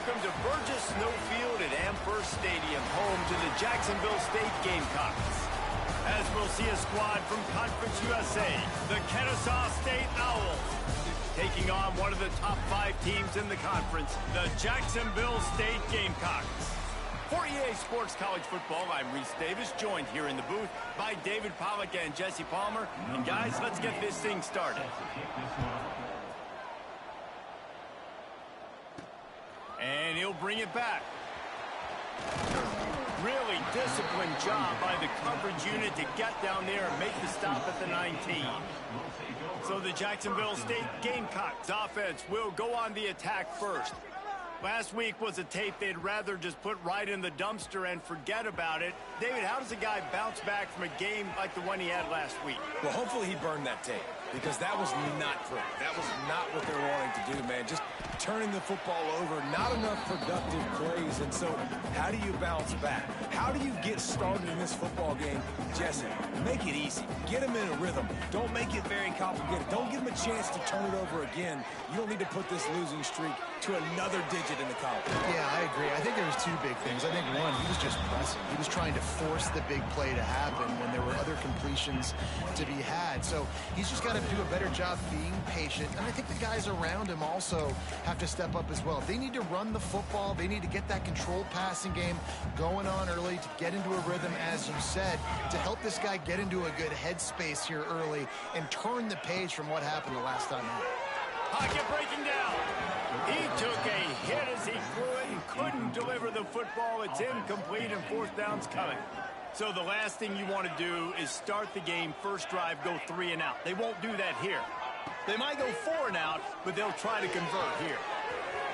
welcome to Burgess Snowfield at Amherst Stadium, home to the Jacksonville State Gamecocks. As we'll see a squad from Conference USA, the Kennesaw State Owls, taking on one of the top 5 teams in the conference, the Jacksonville State Gamecocks. For EA Sports College Football, I'm Reese Davis, joined here in the booth by David Pollack and Jesse Palmer. And guys, let's get this thing started. And he'll bring it back. Really disciplined job by the coverage unit to get down there and make the stop at the 19. So the Jacksonville State Gamecocks offense will go on the attack first. Last week was a tape they'd rather just put right in the dumpster and forget about it. David, how does a guy bounce back from a game like the one he had last week? Well, hopefully he burned that tape, because that was not pretty. That was not what they were wanting to do, man. Just turning the football over, not enough productive plays. And so how do you bounce back? How do you get started in this football game? Jesse, make it easy. Get him in a rhythm. Don't make it very complicated. Don't give him a chance to turn it over again. You don't need to put this losing streak to another digit in the column. Yeah, I agree. I think there was 2 big things. I think one, he was just pressing. He was trying to force the big play to happen when there were other completions to be had. So he's just got to do a better job being patient. And I think the guys around him also have to step up as well. They need to run the football. They need to get that controlled passing game going on early to get into a rhythm, as you said, to help this guy get into a good headspace here early and turn the page from what happened the last time out. Pocket breaking down. He took a hit as he threw it and couldn't deliver the football. It's incomplete and 4th down's coming. So the last thing you want to do is start the game, first drive, go 3 and out. They won't do that here. They might go 4 and out, but they'll try to convert here.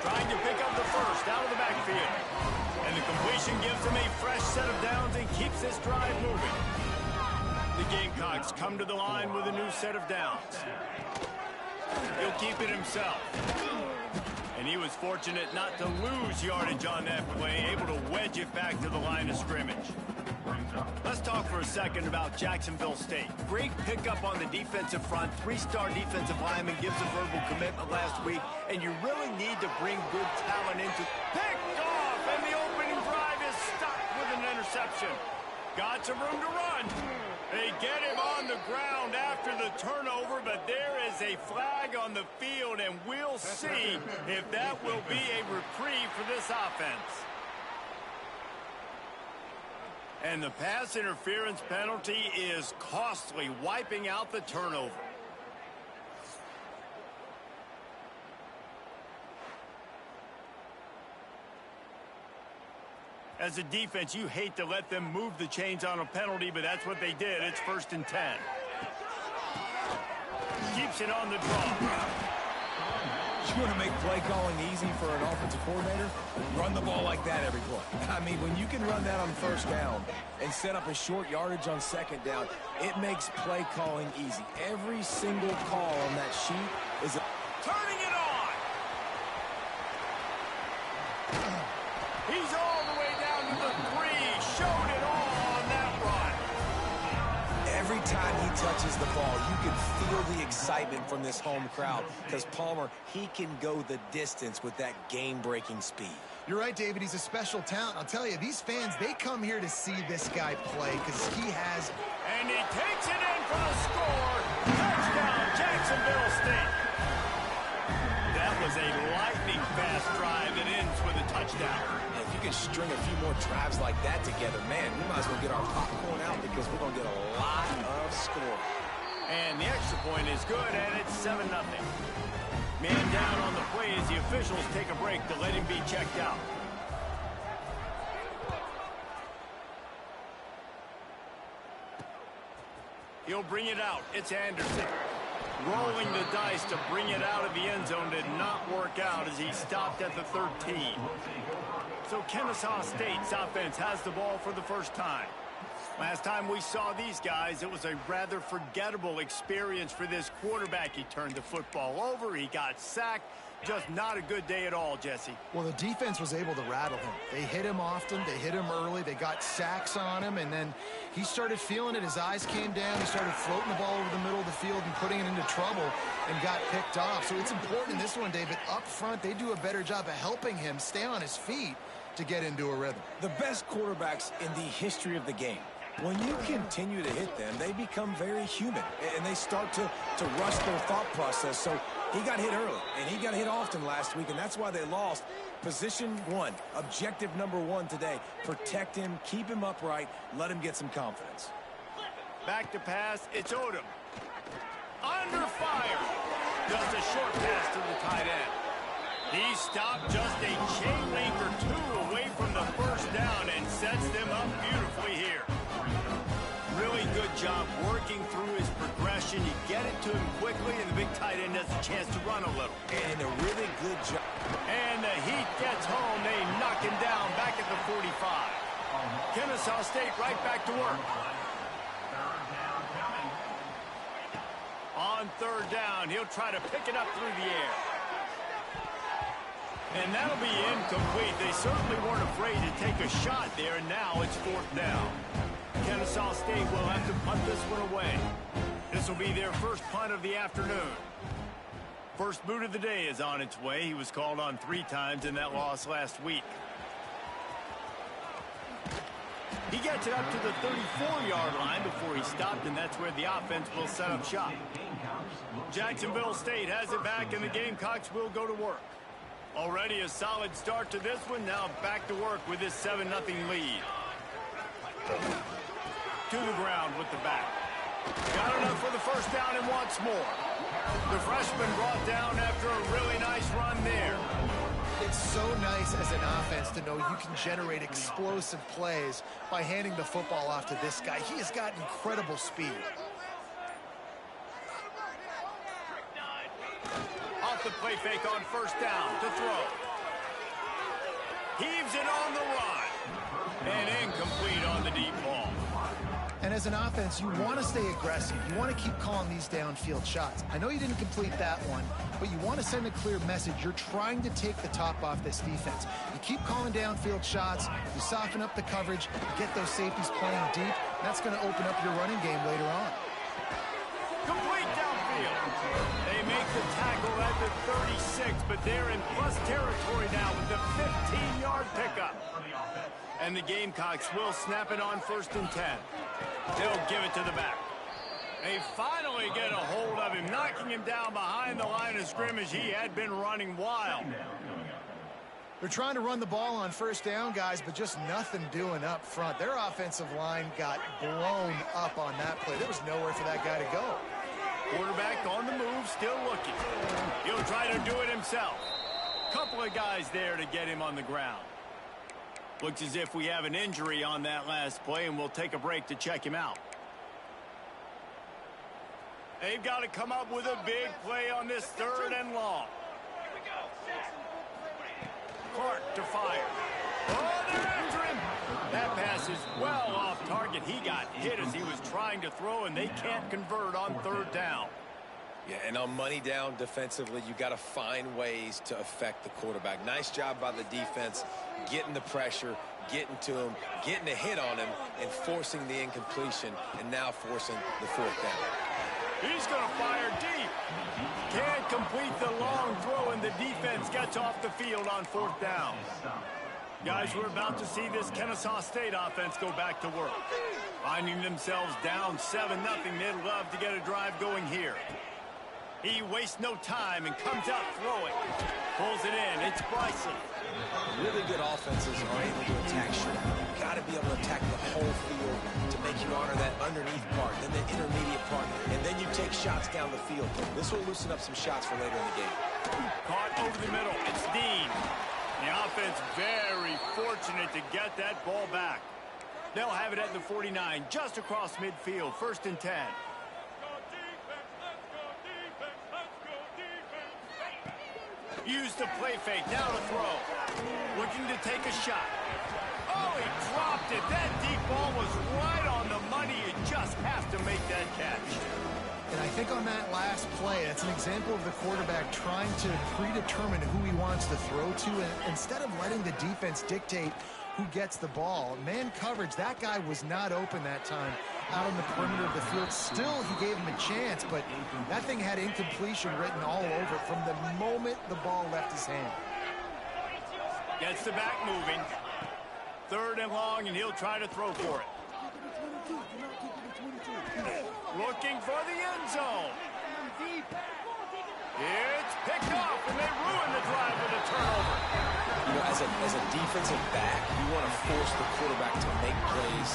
Trying to pick up the first out of the backfield. And the completion gives them a fresh set of downs and keeps this drive moving. The Gamecocks come to the line with a new set of downs. He'll keep it himself. And he was fortunate not to lose yardage on that play, able to wedge it back to the line of scrimmage. Let's talk for a second about Jacksonville State. Great pickup on the defensive front. 3-star defensive lineman gives a verbal commitment last week, and you really need to bring good talent into. Picked off, and the opening drive is stopped with an interception. Got some room to run. They get him on the ground after the turnover, but there is a flag on the field, and we'll see if that will be a reprieve for this offense. And the pass interference penalty is costly, wiping out the turnover. As a defense, you hate to let them move the chains on a penalty, but that's what they did. It's 1st and 10. Keeps it on the draw. You want to make play calling easy for an offensive coordinator? Run the ball like that every play. I mean, when you can run that on 1st down and set up a short yardage on 2nd down, it makes play calling easy. Every single call on that sheet is a... Turning it on! He's all the way down to the 3. Showed it all on that run. Every time he touches the ball, you can feel the excitement from this home crowd, because Palmer, he can go the distance with that game-breaking speed. You're right, David. He's a special talent. I'll tell you, these fans, they come here to see this guy play because he has... And he takes it in for the score. Touchdown, Jacksonville State. That was a lightning-fast drive that ends with a touchdown. And if you can string a few more drives like that together, man, we might as well get our popcorn out, because we're going to get a lot of scoring. And the extra point is good, and it's 7-0. Man down on the play as the officials take a break to let him be checked out. He'll bring it out. It's Anderson. Rolling the dice to bring it out of the end zone did not work out as he stopped at the 13. So Kennesaw State's offense has the ball for the first time. Last time we saw these guys, it was a rather forgettable experience for this quarterback. He turned the football over, he got sacked, Just not a good day at all, Jesse. Well, the defense was able to rattle him. They hit him often. They hit him early. They got sacks on him, and then he started feeling it. His eyes came down. He started floating the ball over the middle of the field and putting it into trouble and got picked off. So it's important in this one, David. Up front, they do a better job of helping him stay on his feet to get into a rhythm. The best quarterbacks in the history of the game, when you continue to hit them, they become very human, and they start to rush their thought process. So he got hit early, and he got hit often last week, and that's why they lost. Position one, objective number one today. Protect him, keep him upright, let him get some confidence. Back to pass, it's Odom. Under fire. Just a short pass to the tight end. He stopped just a chain link or two away from the first down and sets them up beautifully here. Really good job working through his progression. You get it to him quickly, and the big tight end has a chance to run a little. And a really good job. And the heat gets home. They knock him down back at the 45. Kennesaw State right back to work. On third down, he'll try to pick it up through the air. And that'll be incomplete. They certainly weren't afraid to take a shot there, and now it's fourth down. Kennesaw State will have to punt this one away. This will be their first punt of the afternoon. First boot of the day is on its way. He was called on 3 times in that loss last week. He gets it up to the 34-yard line before he stopped, and that's where the offense will set up shop. Jacksonville State has it back, and the Gamecocks will go to work. Already a solid start to this one. Now back to work with this 7-0 lead. To the ground with the back. Got enough for the first down and wants more. The freshman brought down after a really nice run there. It's so nice as an offense to know you can generate explosive plays by handing the football off to this guy. He has got incredible speed. Off the play fake on first down to throw. Heaves it on the run. And incomplete on the deep ball. And as an offense, you want to stay aggressive. You want to keep calling these downfield shots. I know you didn't complete that one, but you want to send a clear message. You're trying to take the top off this defense. You keep calling downfield shots. You soften up the coverage. You get those safeties playing deep. That's going to open up your running game later on. Complete downfield. They make the tackle at the 36, but they're in plus territory now with the 15-yard pickup. And the Gamecocks will snap it on first and 10. They'll give it to the back. They finally get a hold of him, knocking him down behind the line of scrimmage. He had been running wild. They're trying to run the ball on first down, guys, but just nothing doing up front. Their offensive line got blown up on that play. There was nowhere for that guy to go. Quarterback on the move, still looking. He'll try to do it himself. Couple of guys there to get him on the ground. Looks as if we have an injury on that last play, and we'll take a break to check him out. They've got to come up with a big play on this third and long. Clark to fire. Oh, they're injuring. That pass is well off target. He got hit as he was trying to throw, and they can't convert on third down. Yeah, and on money down defensively, you got to find ways to affect the quarterback. Nice job by the defense, getting the pressure, getting to him, getting a hit on him, and forcing the incompletion, and now forcing the fourth down. He's going to fire deep. Can't complete the long throw, and the defense gets off the field on fourth down. Guys, we're about to see this Kennesaw State offense go back to work. Finding themselves down 7-0, they'd love to get a drive going here. He wastes no time and comes out throwing. Pulls it in. It's Bryson. Really good offenses are able to attack short. You've got to be able to attack the whole field to make you honor that underneath part, then the intermediate part, and then you take shots down the field. This will loosen up some shots for later in the game. Caught over the middle. It's Dean. The offense very fortunate to get that ball back. They'll have it at the 49, just across midfield, first and 10. Use the play fake, now to throw. Looking to take a shot. Oh, he dropped it. That deep ball was right on the money. You just have to make that catch. And I think on that last play, that's an example of the quarterback trying to predetermine who he wants to throw to, and instead of letting the defense dictate who gets the ball. Man coverage, that guy was not open that time out on the perimeter of the field. Still, he gave him a chance, but that thing had incompletion written all over it from the moment the ball left his hand. Gets the back moving. 3rd and long, and he'll try to throw for it. Looking for the end zone. It's picked off, and they ruin the drive with a turnover. You know, as a defensive back, you want to force the quarterback to make plays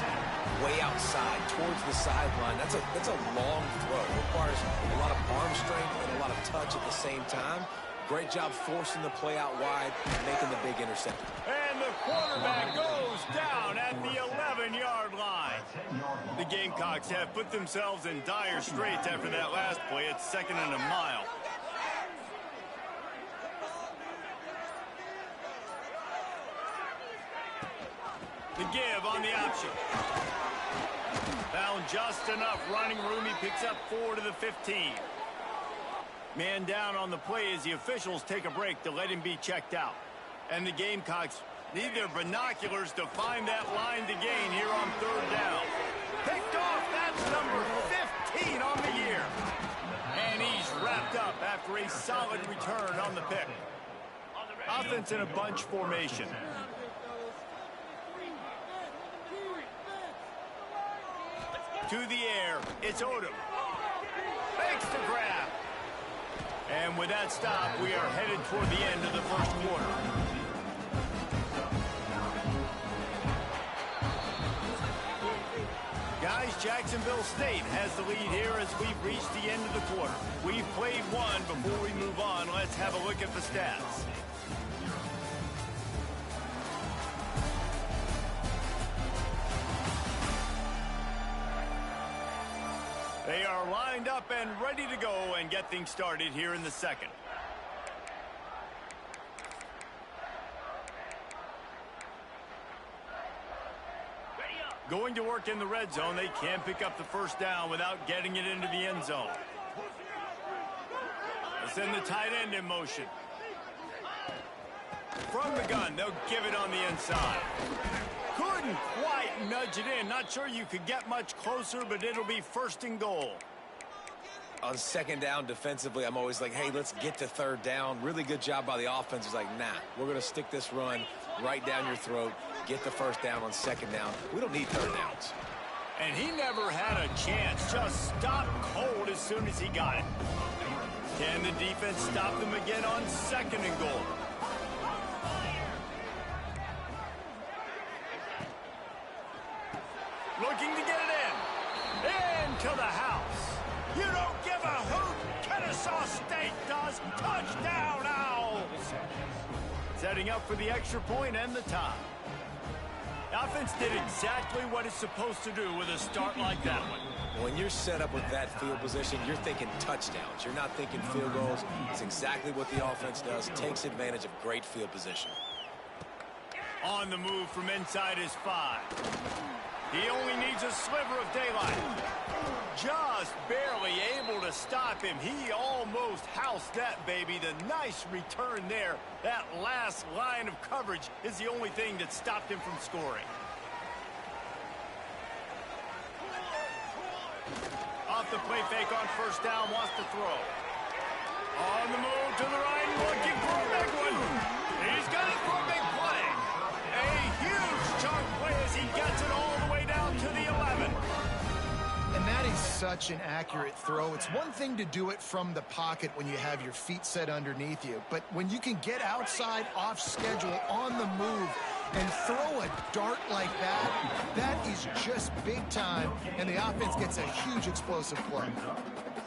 way outside, towards the sideline. That's a long throw. It requires a lot of arm strength and a lot of touch at the same time. Great job forcing the play out wide and making the big interception. And the quarterback goes down at the 11-yard line. The Gamecocks have put themselves in dire straits after that last play. It's 2nd and a mile. The give on the option. Found just enough running room. He picks up 4 to the 15. Man down on the play as the officials take a break to let him be checked out. And the Gamecocks need their binoculars to find that line to gain here on 3rd down. Picked off, that's number 15 on the year. And he's wrapped up after a solid return on the pick. Offense in a bunch formation. To the air, it's Odom. Makes the grab. And with that stop, we are headed toward the end of the 1st quarter. Guys, Jacksonville State has the lead here as we've reached the end of the quarter. We've played one. Before we move on, let's have a look at the stats. They are lined up and ready to go and get things started here in the 2nd. Going to work in the red zone, they can't pick up the 1st down without getting it into the end zone. They send the tight end in motion. From the gun, they'll give it on the inside. Couldn't quite nudge it in. Not sure you could get much closer, but it'll be 1st and goal. On 2nd down defensively, I'm always like, hey, let's get to 3rd down. Really good job by the offense. It's like, nah, we're going to stick this run right down your throat, get the 1st down on 2nd down. We don't need 3rd downs. And he never had a chance. Just stopped cold as soon as he got it. Can the defense stop them again on 2nd and goal? Looking to get it in. Into the house. You don't give a hoot. Kennesaw State does. Touchdown, Owls. Setting up for the extra point and the tie. The offense did exactly what it's supposed to do with a start like that one. When you're set up with that field position, you're thinking touchdowns. You're not thinking field goals. It's exactly what the offense does. Takes advantage of great field position. On the move from inside his 5. He only needs a sliver of daylight. Just barely able to stop him. He almost housed that baby. The nice return there. That last line of coverage is the only thing that stopped him from scoring. Off the play fake on 1st down, wants to throw. On the move to the right, looking for a big one. He's got it for a big play. A huge chunk play as he gets it all the way down to the 11. And that is such an accurate throw. It's one thing to do it from the pocket when you have your feet set underneath you, but when you can get outside, off schedule, on the move, and throw a dart like that, that is just big time, and the offense gets a huge explosive play.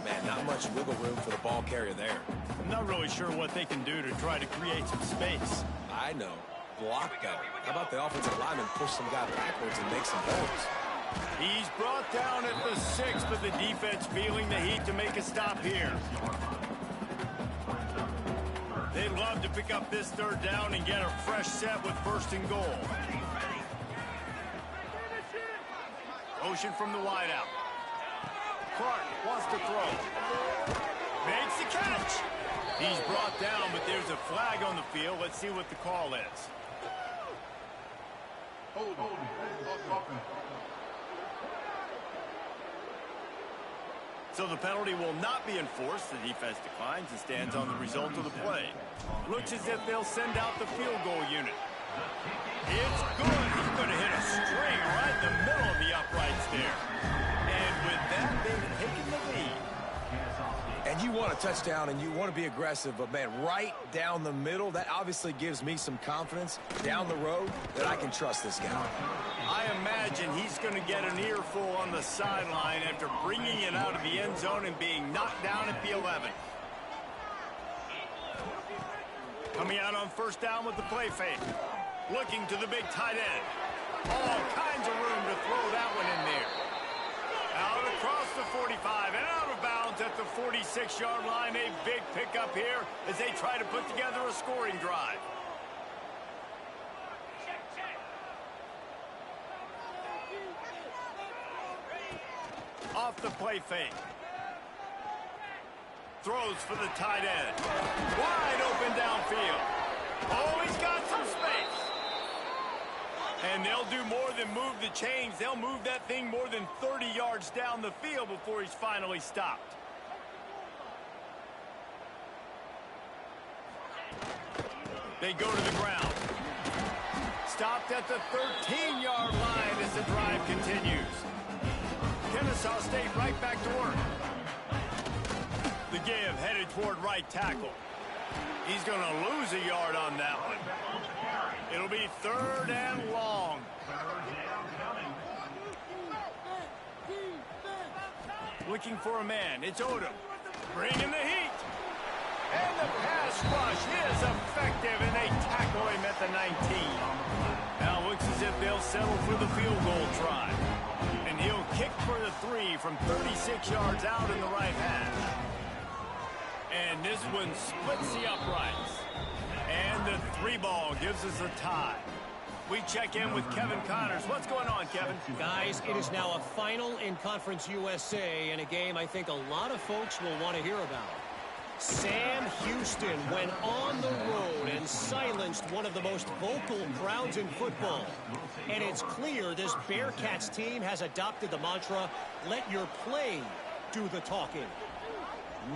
Man, not much wiggle room for the ball carrier there. I'm not really sure what they can do to try to create some space. I know. Block better. How about the offensive lineman push some guy backwards and make some holes? He's brought down at the 6, but the defense feeling the heat to make a stop here. They'd love to pick up this 3rd down and get a fresh set with 1st and goal. Motion from the wideout. Clark wants to throw. Makes the catch. He's brought down, but there's a flag on the field. Let's see what the call is. So the penalty will not be enforced. The defense declines and stands on the result of the play. Looks as if they'll send out the field goal unit. It's good. He's going to hit a string right in the middle of the uprights there. And with that, they've taken the lead. And you want a touchdown and you want to be aggressive, but man, right down the middle, that obviously gives me some confidence down the road that I can trust this guy. I imagine he's going to get an earful on the sideline after bringing it out of the end zone and being knocked down at the 11. Coming out on first down with the play fake. Looking to the big tight end. All kinds of room to throw that one in there. Out across the 45 and out of bounds at the 46-yard line. A big pickup here as they try to put together a scoring drive. Off the play fake. Throws for the tight end. Wide open downfield. Oh, he's got some space. And they'll do more than move the chains. They'll move that thing more than 30 yards down the field before he's finally stopped. They go to the ground. Stopped at the 13-yard line as the drive continues. Kennesaw State right back to work. The give headed toward right tackle. He's going to lose a yard on that one. It'll be 3rd and long. Looking for a man. It's Odom. Bringing the heat. And the pass rush is effective, and they tackle him at the 19. Now looks as if they'll settle for the field goal try. And he'll kick for the 3 from 36 yards out in the right half. And this one splits the uprights. And the 3 ball gives us a tie. We check in with Kevin Connors. What's going on, Kevin? Guys, it is now a final in Conference USA in a game I think a lot of folks will want to hear about. Sam Houston went on the road and silenced one of the most vocal crowds in football. And it's clear this Bearcats team has adopted the mantra, let your play do the talking.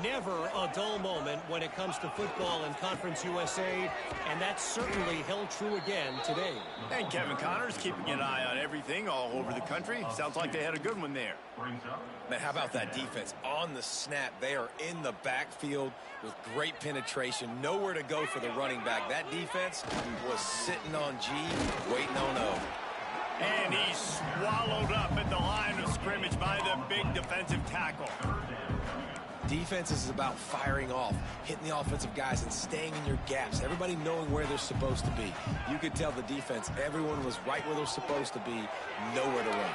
Never a dull moment when it comes to football in Conference USA, and that's certainly held true again today. And Kevin Connors keeping an eye on everything all over the country. Sounds like they had a good one there. Man, how about that defense? On the snap, they are in the backfield with great penetration. Nowhere to go for the running back. That defense was sitting on G, waiting on O. And he's swallowed up at the line of scrimmage by the big defensive tackle. Defense is about firing off, hitting the offensive guys and staying in your gaps. Everybody knowing where they're supposed to be. You could tell the defense, everyone was right where they're supposed to be, nowhere to run.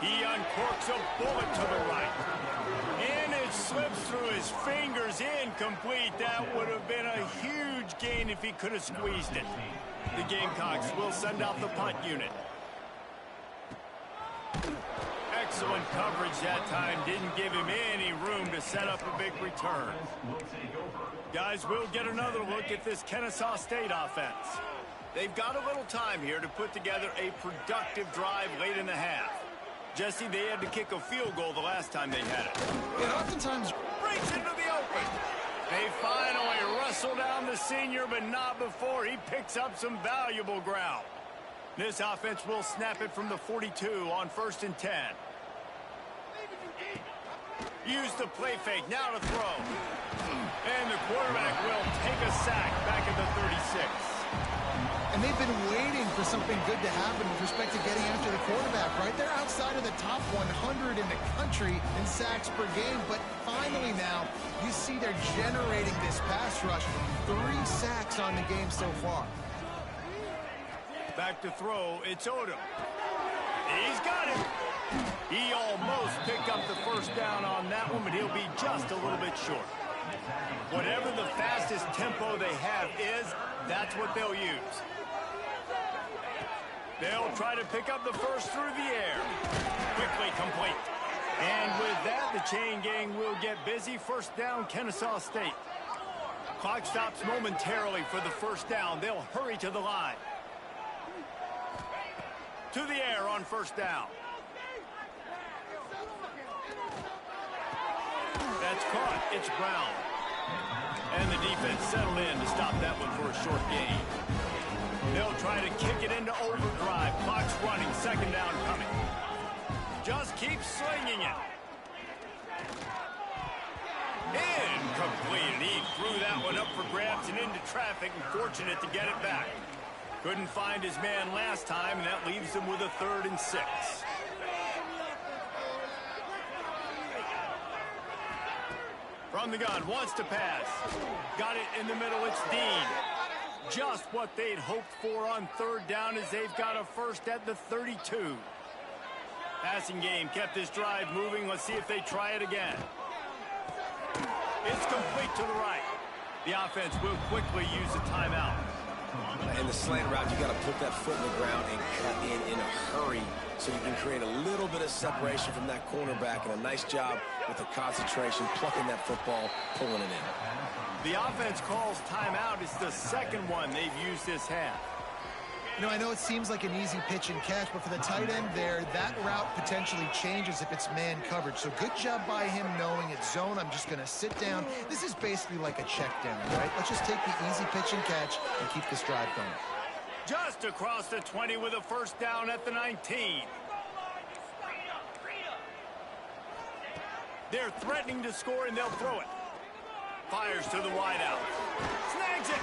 He uncorks a bullet to the right. And it slips through his fingers, incomplete. That would have been a huge gain if he could have squeezed it. The Gamecocks will send out the punt unit. Excellent coverage that time. Didn't give him any room to set up a big return. Guys, we'll get another look at this Kennesaw State offense. They've got a little time here to put together a productive drive late in the half. Jesse, they had to kick a field goal the last time they had it. And oftentimes Breaks into the open. They finally wrestle down the senior, but not before he picks up some valuable ground. This offense will snap it from the 42 on 1st and 10. Use the play fake, now to throw. And the quarterback will take a sack back at the 36. And they've been waiting for something good to happen with respect to getting after the quarterback, right? They're outside of the top 100 in the country in sacks per game, but finally now you see they're generating this pass rush. 3 sacks on the game so far. Back to throw, it's Odom. He's got it. He almost picked up the first down on that one, but he'll be just a little bit short. Whatever the fastest tempo they have is, that's what they'll use. They'll try to pick up the first through the air. Quickly complete. And with that, the chain gang will get busy. First down, Kennesaw State. Clock stops momentarily for the first down. They'll hurry to the line. To the air on first down. That's caught. It's Brown. And the defense settled in to stop that one for a short gain. They'll try to kick it into overdrive. Clock's running. Second down coming. Just keep slinging it. Incomplete. He threw that one up for grabs and into traffic, and fortunate to get it back. Couldn't find his man last time, and that leaves him with a 3rd and 6. From the gun, wants to pass. Got it in the middle, it's Dean. Just what they'd hoped for on 3rd down as they've got a first at the 32. Passing game kept this drive moving. Let's see if they try it again. It's complete to the right. The offense will quickly use a timeout. In the slant route, you got to put that foot in the ground and cut in a hurry so you can create a little bit of separation from that cornerback, and a nice job with the concentration, plucking that football, pulling it in. The offense calls timeout. It's the second one they've used this half. You know, I know it seems like an easy pitch and catch, but for the tight end there, that route potentially changes if it's man coverage. So good job by him knowing it's zone. I'm just going to sit down. This is basically like a check down, right? Let's just take the easy pitch and catch and keep this drive going. Just across the 20 with a first down at the 19. They're threatening to score, and they'll throw it. Fires to the wideout. Snags it,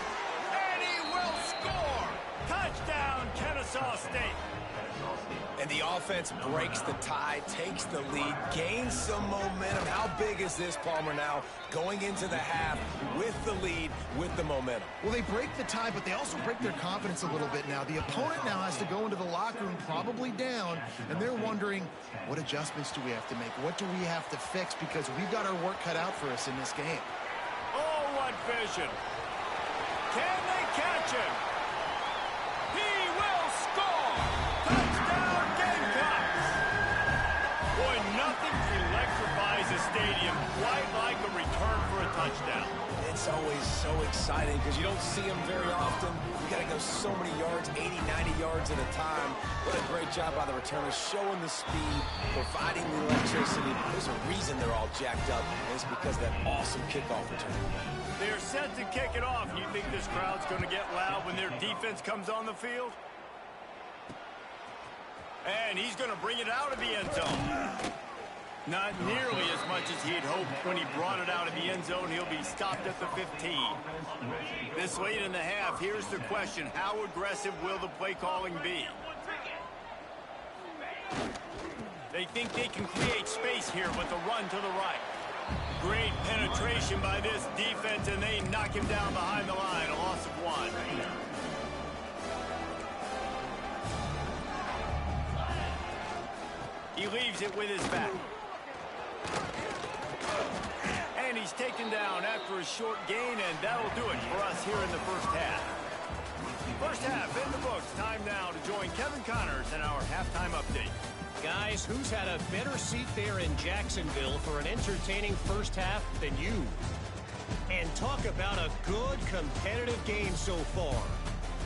and he will score. Touchdown, Kennesaw State. And the offense breaks the tie, takes the lead, gains some momentum. How big is this, Palmer, now going into the half with the lead, with the momentum? Well, they break the tie, but they also break their confidence a little bit now. The opponent now has to go into the locker room probably down, and they're wondering, what adjustments do we have to make? What do we have to fix? Because we've got our work cut out for us in this game. Oh, what vision. Can they catch him? He will score. Touchdown, Gamecocks. Boy, nothing electrifies a stadium quite like a return for a touchdown. It's always so exciting because you don't see them very often. You got to go so many yards, 80, 90 yards at a time. What a great job by the returners, showing the speed, providing the electricity. There's a reason they're all jacked up, and it's because of that awesome kickoff return. They're set to kick it off. You think this crowd's going to get loud when their defense comes on the field? And he's going to bring it out of the end zone. Not nearly as much as he had hoped when he brought it out of the end zone. He'll be stopped at the 15. This late in the half, here's the question. How aggressive will the play calling be? They think they can create space here with a run to the right. Great penetration by this defense, and they knock him down behind the line. A loss of 1. He leaves it with his back. And he's taken down after a short gain, and that'll do it for us here in the first half. First half in the books. Time now to join Kevin Connors in our halftime update. Guys, who's had a better seat there in Jacksonville for an entertaining first half than you? And talk about a good competitive game so far.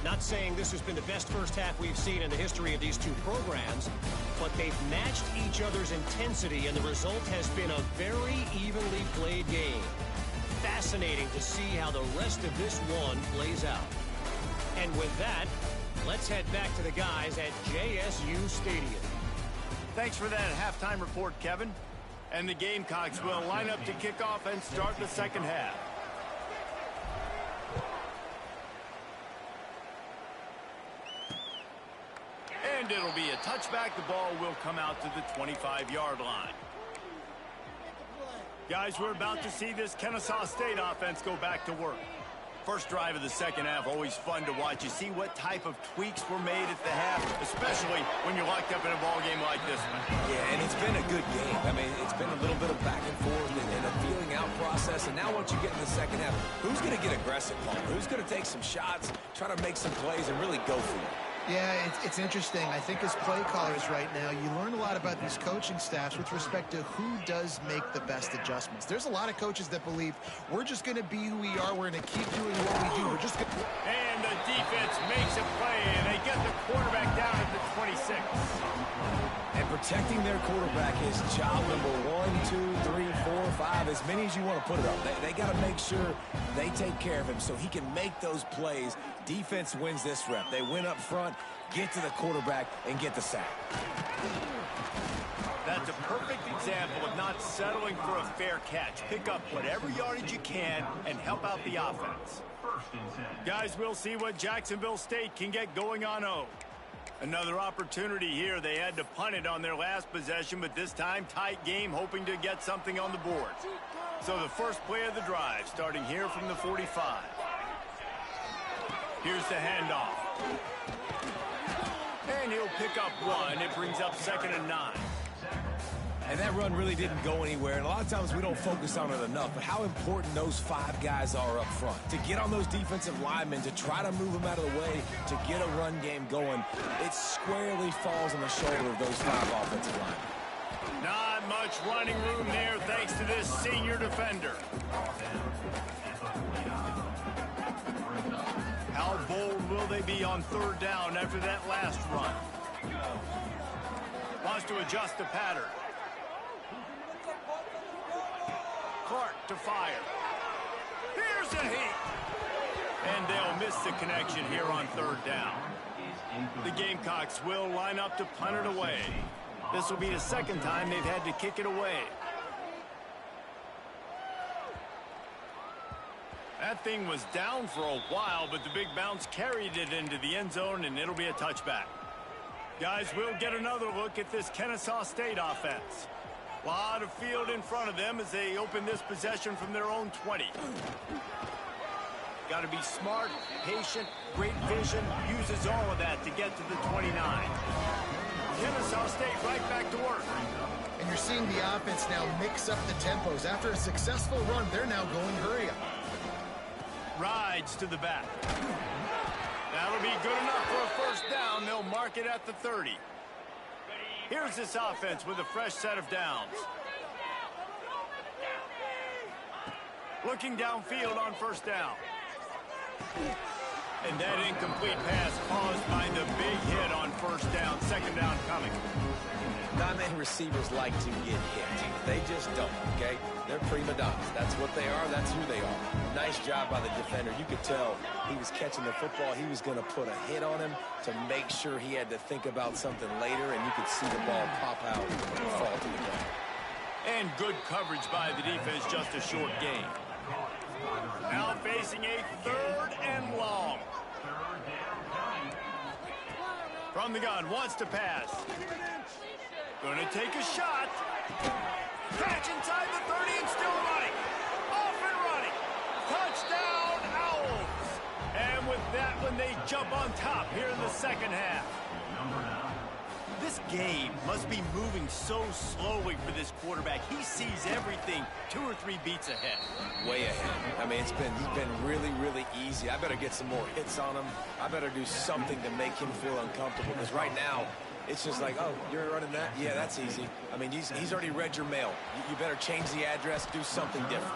Not saying this has been the best first half we've seen in the history of these two programs, but they've matched each other's intensity, and the result has been a very evenly played game. Fascinating to see how the rest of this one plays out. And with that, let's head back to the guys at JSU Stadium. Thanks for that halftime report, Kevin. And the Gamecocks will line up to kick off and start the second half. And it'll be a touchback. The ball will come out to the 25-yard line. Guys, we're about to see this Kennesaw State offense go back to work. First drive of the second half, always fun to watch. You see what type of tweaks were made at the half, especially when you're locked up in a ball game like this one. Yeah, and it's been a good game. I mean, it's been a little bit of back and forth and a feeling out process. And now once you get in the second half, who's going to get aggressive, Paul? Who's going to take some shots, try to make some plays, and really go for it? Yeah, it's interesting. I think as play callers right now, you learn a lot about these coaching staffs with respect to who does make the best adjustments. There's a lot of coaches that believe we're just going to be who we are. We're going to keep doing what we do. We're just going to... And the defense makes a play, and they get the quarterback down at the 26. And protecting their quarterback is job number 1, 2, 3, 4, 5, as many as you want to put it up. They got to make sure they take care of him so he can make those plays. Defense wins this rep. They win up front, get to the quarterback, and get the sack. That's a perfect example of not settling for a fair catch. Pick up whatever yardage you can and help out the offense. Guys, we'll see what Jacksonville State can get going on O. Another opportunity here. They had to punt it on their last possession, but this time tight game, hoping to get something on the board. So the first play of the drive, starting here from the 45. Here's the handoff. And he'll pick up one. It brings up 2nd and 9. And that run really didn't go anywhere, and a lot of times we don't focus on it enough, but how important those 5 guys are up front. To get on those defensive linemen, to try to move them out of the way, to get a run game going, it squarely falls on the shoulder of those 5 offensive linemen. Not much running room there thanks to this senior defender. How bold will they be on 3rd down after that last run? Wants to adjust the pattern. Clark to fire. Here's a heat. And they'll miss the connection here on 3rd down. The Gamecocks will line up to punt it away. This will be the 2nd time they've had to kick it away. That thing was down for a while, but the big bounce carried it into the end zone, and it'll be a touchback. Guys, we'll get another look at this Kennesaw State offense. A lot of field in front of them as they open this possession from their own 20. Got to be smart, patient, great vision, uses all of that to get to the 29. Kennesaw State right back to work. And you're seeing the offense now mix up the tempos. After a successful run, they're now going hurry up. Rides to the back. That'll be good enough for a 1st down. They'll mark it at the 30. Here's this offense with a fresh set of downs. Looking downfield on 1st down. And that incomplete pass caused by the big hit on 1st down. 2nd down coming. Not many receivers like to get hit. They just don't, okay? They're prima donnas. That's what they are. That's who they are. Nice job by the defender. You could tell he was catching the football. He was going to put a hit on him to make sure he had to think about something later, and you could see the ball pop out and fall to the ground. And good coverage by the defense, just a short gain. Now facing a 3rd and long. From the gun, wants to pass. Going to take a shot. Catch inside the 30 and still running. Off and running. Touchdown, Owls. And with that one, they jump on top here in the 2nd half. This game must be moving so slowly for this quarterback. He sees everything 2 or 3 beats ahead. Way ahead. I mean, he's been really, really easy. I better get some more hits on him. I better do something to make him feel uncomfortable, because right now, it's just like, oh, you're running that? Yeah, that's easy. I mean, he's already read your mail. You better change the address, do something different.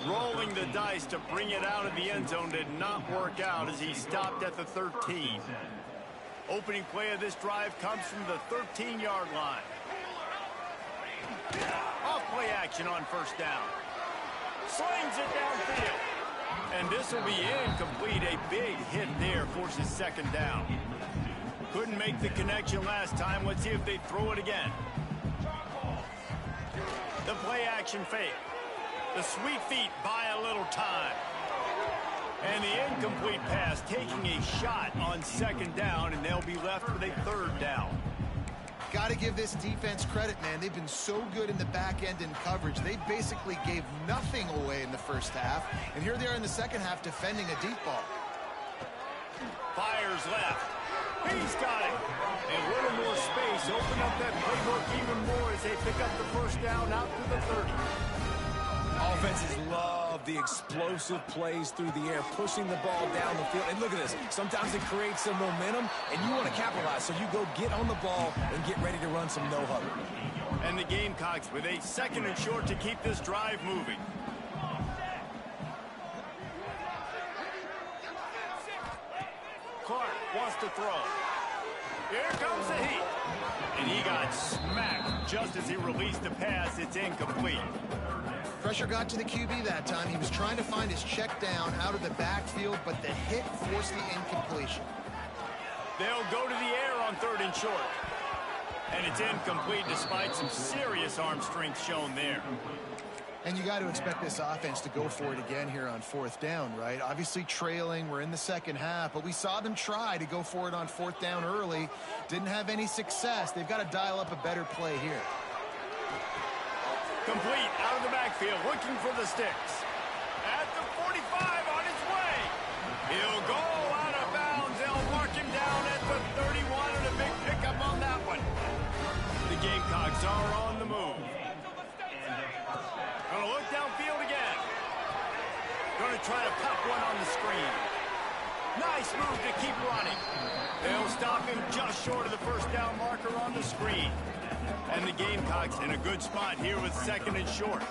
Rolling the dice to bring it out of the end zone did not work out as he stopped at the 13. Opening play of this drive comes from the 13-yard line. Off play action on 1st down. Slings it downfield. And this will be incomplete. A big hit there forces 2nd down. Couldn't make the connection last time. Let's see if they throw it again. The play action fake. The sweet feet buy a little time. And the incomplete pass taking a shot on 2nd down, and they'll be left with a 3rd down. Got to give this defense credit, man. They've been so good in the back end in coverage. They basically gave nothing away in the 1st half, and here they are in the 2nd half defending a deep ball. Fires left. He's got it. A little more space. Open up that playbook even more as they pick up the 1st down out to the 30. Offenses love the explosive plays through the air, pushing the ball down the field. And look at this. Sometimes it creates some momentum, and you want to capitalize. So you go get on the ball and get ready to run some no-huddle. And the Gamecocks with a 2nd and short to keep this drive moving. Clark wants to throw. Here comes the heat. And he got smacked just as he released the pass. It's incomplete. Pressure got to the QB that time. He was trying to find his check down out of the backfield, but the hit forced the incompletion. They'll go to the air on 3rd and short. And it's incomplete despite some serious arm strength shown there. And you got to expect this offense to go for it again here on 4th down, right? Obviously trailing, we're in the 2nd half, but we saw them try to go for it on 4th down early. Didn't have any success. They've got to dial up a better play here. Complete out of the backfield, looking for the sticks. At the 45 on his way. He'll go out of bounds. They'll mark him down at the 31, and a big pickup on that one. The Gamecocks are on the move. Gonna look downfield again. Gonna try to pop one on the screen. Nice move to keep running. They'll stop him just short of the 1st down marker on the screen. And the Gamecocks in a good spot here with 2nd and short.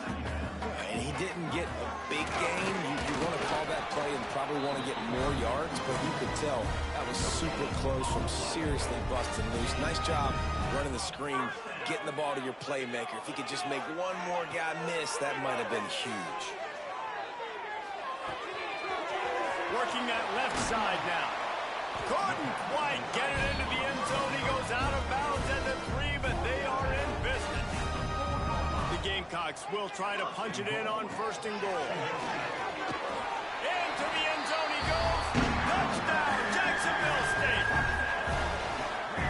And he didn't get a big gain. You want to call that play and probably want to get more yards, but you could tell that was super close from seriously busting loose. Nice job running the screen, getting the ball to your playmaker. If he could just make one more guy miss, that might have been huge. Working that left side now. Couldn't quite get it into the end zone. He goes out of bounds at the 3, but they are in business. The Gamecocks will try to punch it in on 1st and goal. Into the end zone he goes. Touchdown, Jacksonville State.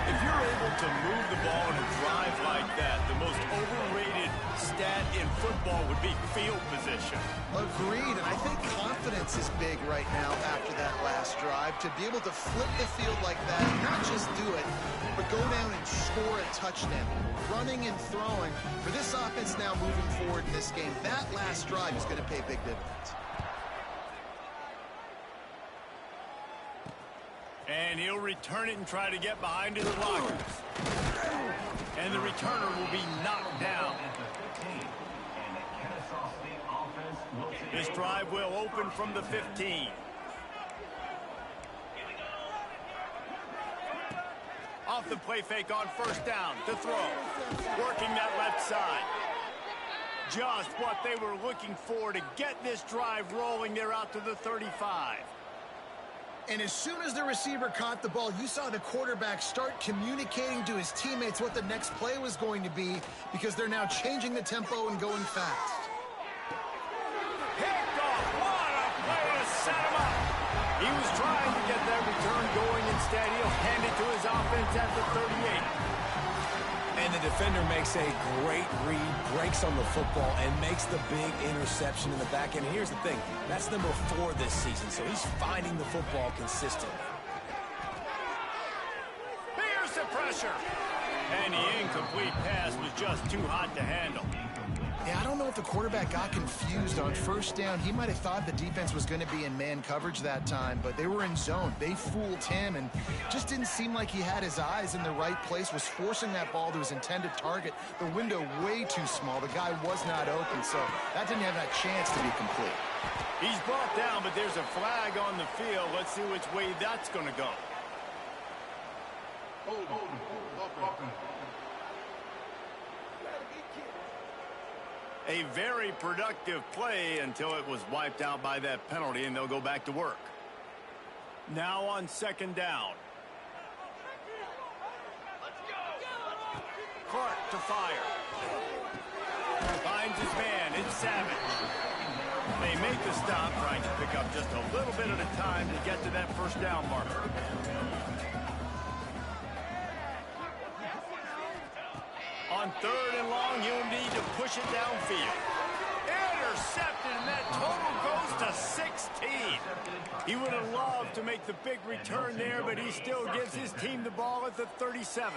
If you're able to move the ball in a drive like that, the most overrated stat in football would be field position. Agreed, and I think confidence is big right now after that last drive. To be able to flip the field like that, not just do it, but go down and score a touchdown. Running and throwing. For this offense now moving forward in this game, that last drive is going to pay big dividends. And he'll return it and try to get behind his blockers. And the returner will be knocked down. This drive will open from the 15. Off the play fake on 1st down to throw. Working that left side. Just what they were looking for to get this drive rolling. They're out to the 35. And as soon as the receiver caught the ball, you saw the quarterback start communicating to his teammates what the next play was going to be, because they're now changing the tempo and going fast. Picked off. What a play to set him up. He was trying to get that return going. Instead, he'll hand it to his offense at the 38. And the defender makes a great read, breaks on the football, and makes the big interception in the back end. Here's the thing. That's number 4 this season, so he's finding the football consistently. Here's the pressure. And the incomplete pass was just too hot to handle. Yeah, I don't know if the quarterback got confused on 1st down. He might have thought the defense was going to be in man coverage that time, but they were in zone. They fooled him and just didn't seem like he had his eyes in the right place, was forcing that ball to his intended target. The window way too small. The guy was not open, so that didn't have that chance to be complete. He's brought down, but there's a flag on the field. Let's see which way that's going to go. A very productive play until it was wiped out by that penalty, and they'll go back to work. Now on 2nd down. Clark to fire. Finds his man. It's Savage. They make the stop, trying to pick up just a little bit at a time to get to that 1st down marker. On 3rd and long, you'll need to push it downfield. Intercepted, and that total goes to 16. He would have loved to make the big return there, but he still gives his team the ball at the 37.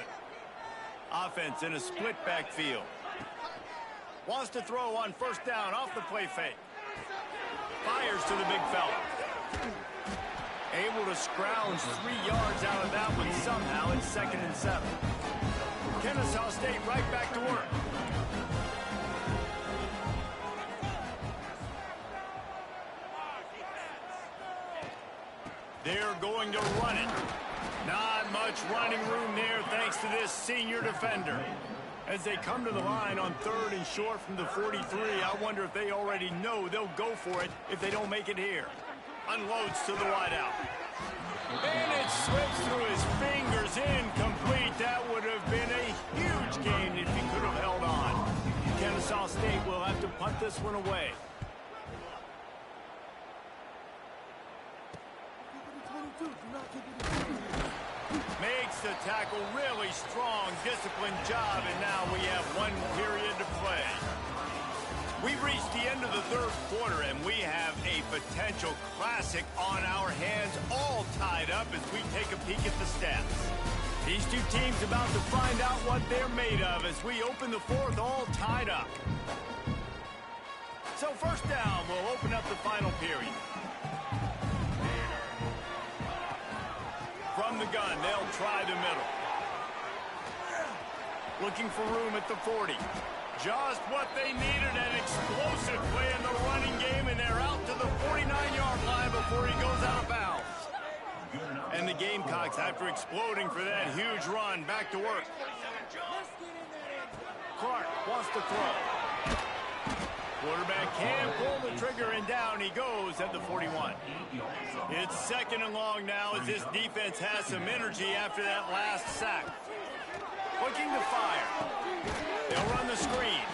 Offense in a split backfield. Wants to throw on 1st down off the play fake. Fires to the big fella. Able to scrounge 3 yards out of that one somehow. It's 2nd and 7. Kennesaw State right back to work. They're going to run it. Not much running room there thanks to this senior defender. As they come to the line on 3rd and short from the 43, I wonder if they already know they'll go for it if they don't make it here. Unloads to the wideout. And it slips through his fingers, incomplete. That would have been a huge gain if he could have held on. Kennesaw State will have to punt this one away. Makes the tackle, really strong, disciplined job, and now we have 1 period to play. We've reached the end of the 3rd quarter, and we have a potential classic on our hands, all tied up as we take a peek at the stats. These two teams about to find out what they're made of as we open the 4th, all tied up. So 1st down, we'll open up the final period. From the gun, they'll try the middle. Looking for room at the 40. Just what they needed, an explosive play in the running game, and they're out to the 49-yard line before he goes out of bounds. And the Gamecocks, after exploding for that huge run, back to work. Clark wants to throw. Quarterback can pull the trigger, and down he goes at the 41. It's 2nd and long now as this defense has some energy after that last sack. Looking to fire. They'll run the screen.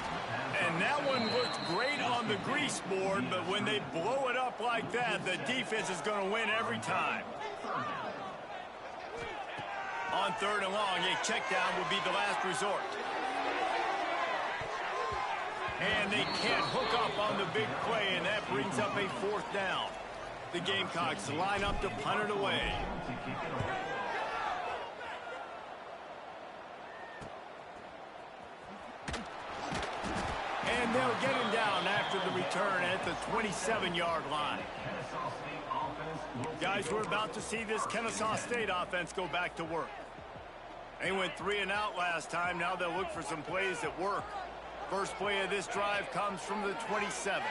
And that one looked great on the grease board, but when they blow it up like that, the defense is going to win every time. On 3rd and long, a check down will be the last resort. And they can't hook up on the big play, and that brings up a 4th down. The Gamecocks line up to punt it away. And they'll get him down after the return at the 27-yard line. Guys, we're about to see this Kennesaw State offense go back to work. They went 3 and out last time. Now they'll look for some plays that work. First play of this drive comes from the 27.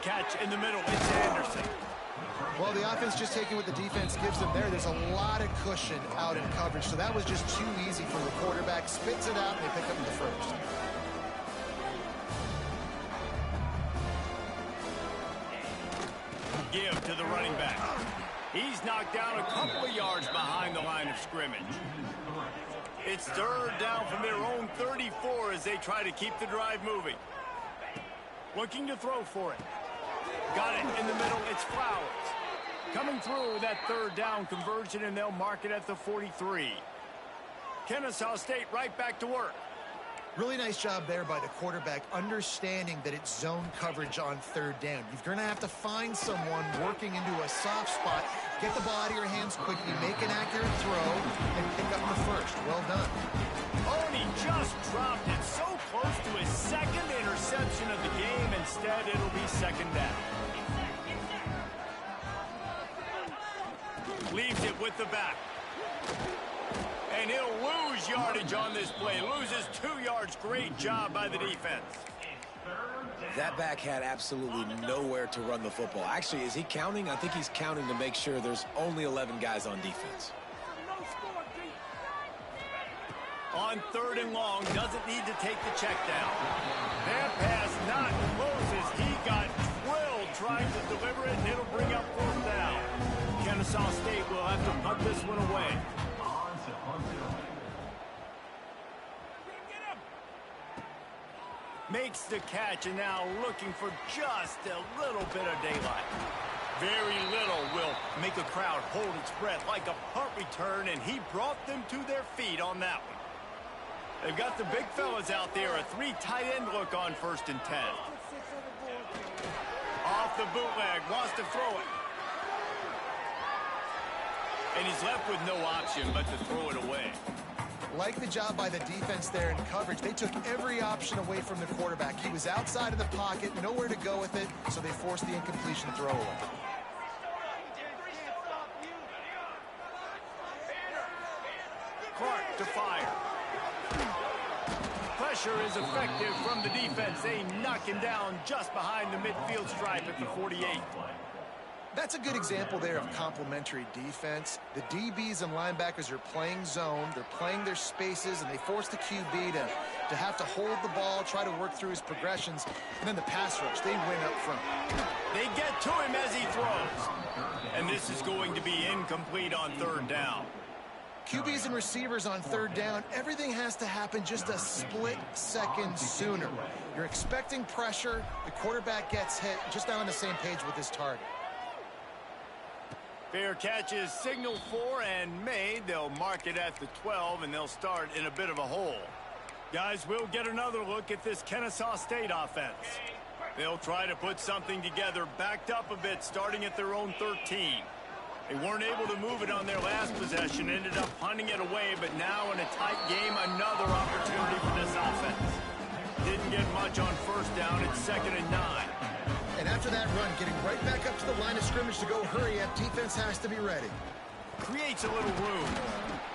Catch in the middle, it's Anderson. Well, the offense just taking what the defense gives them there. There's a lot of cushion out in coverage, so that was just too easy for the quarterback. Spits it out, and they pick up the 1st. Give to the running back. He's knocked down a couple of yards behind the line of scrimmage. It's 3rd down from their own 34 as they try to keep the drive moving. Looking to throw for it. Got it in the middle. It's Flowers. Coming through that 3rd down conversion, and they'll mark it at the 43. Kennesaw State right back to work. Really nice job there by the quarterback, understanding that it's zone coverage on 3rd down. You're going to have to find someone working into a soft spot, get the ball out of your hands quickly, make an accurate throw, and pick up the 1st. Well done. Oh, and he just dropped it so close to his 2nd interception of the game. Instead, it'll be 2nd down. Leaves it with the back. And he'll lose yardage on this play. Loses 2 yards. Great job by the defense. That back had absolutely nowhere to run the football. Actually, is he counting? I think he's counting to make sure there's only 11 guys on defense. On 3rd and long, doesn't need to take the check down. That pass not close as he got drilled trying to deliver it, and it'll bring up 4th down. Kennesaw State will have to punt this one away. Makes the catch, and now looking for just a little bit of daylight. Very little will make a crowd hold its breath like a punt return, and he brought them to their feet on that one. They've got the big fellas out there, a 3 tight end look on 1st and 10. Off the bootleg, wants to throw it. And he's left with no option but to throw it away. Like the job by the defense there in coverage. They took every option away from the quarterback. He was outside of the pocket, nowhere to go with it, so they forced the incompletion throwaway. Clark to fire. Pressure is effective from the defense. They knock him down just behind the midfield stripe at the 48. That's a good example there of complementary defense. The DBs and linebackers are playing zone, they're playing their spaces, and they force the QB to have to hold the ball, try to work through his progressions, and then the pass rush, they win up front. They get to him as he throws. And this is going to be incomplete on third down. QBs and receivers on third down, everything has to happen just a split second sooner. You're expecting pressure, the quarterback gets hit, just not on the same page with his target. Fair catch is signaled for and made. They'll mark it at the 12, and they'll start in a bit of a hole. Guys, we'll get another look at this Kennesaw State offense. They'll try to put something together, backed up a bit, starting at their own 13. They weren't able to move it on their last possession, ended up punting it away, but now in a tight game, another opportunity for this offense. Didn't get much on first down. It's 2nd and 9. And after that run, getting right back up to the line of scrimmage to go hurry up, defense has to be ready. Creates a little room.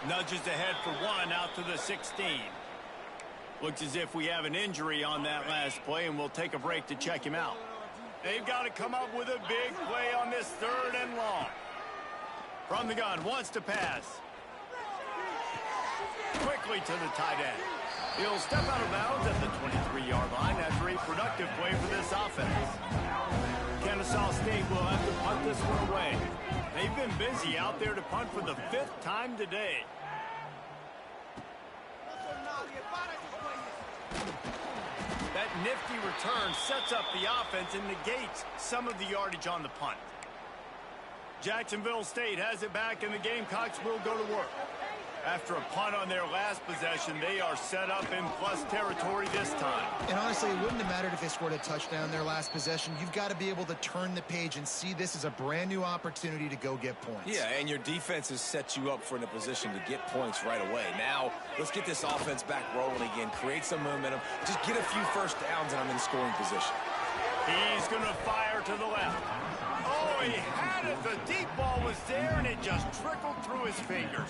Nudges ahead for one out to the 16. Looks as if we have an injury on that last play, and we'll take a break to check him out. They've got to come up with a big play on this 3rd and long. From the gun, wants to pass. Quickly to the tight end. He'll step out of bounds at the 23-yard line after a productive play for this offense. Kennesaw State will have to punt this one away. They've been busy out there to punt for the 5th time today. That nifty return sets up the offense and negates some of the yardage on the punt. Jacksonville State has it back, and the Gamecocks will go to work. After a punt on their last possession, they are set up in plus territory this time. And honestly, it wouldn't have mattered if they scored a touchdown their last possession. You've got to be able to turn the page and see this as a brand new opportunity to go get points. Yeah, and your defense has set you up for in a position to get points right away. Now, let's get this offense back rolling again, create some momentum, just get a few first downs, and I'm in scoring position. He's going to fire to the left. Oh, he had it. The deep ball was there, and it just trickled through his fingers.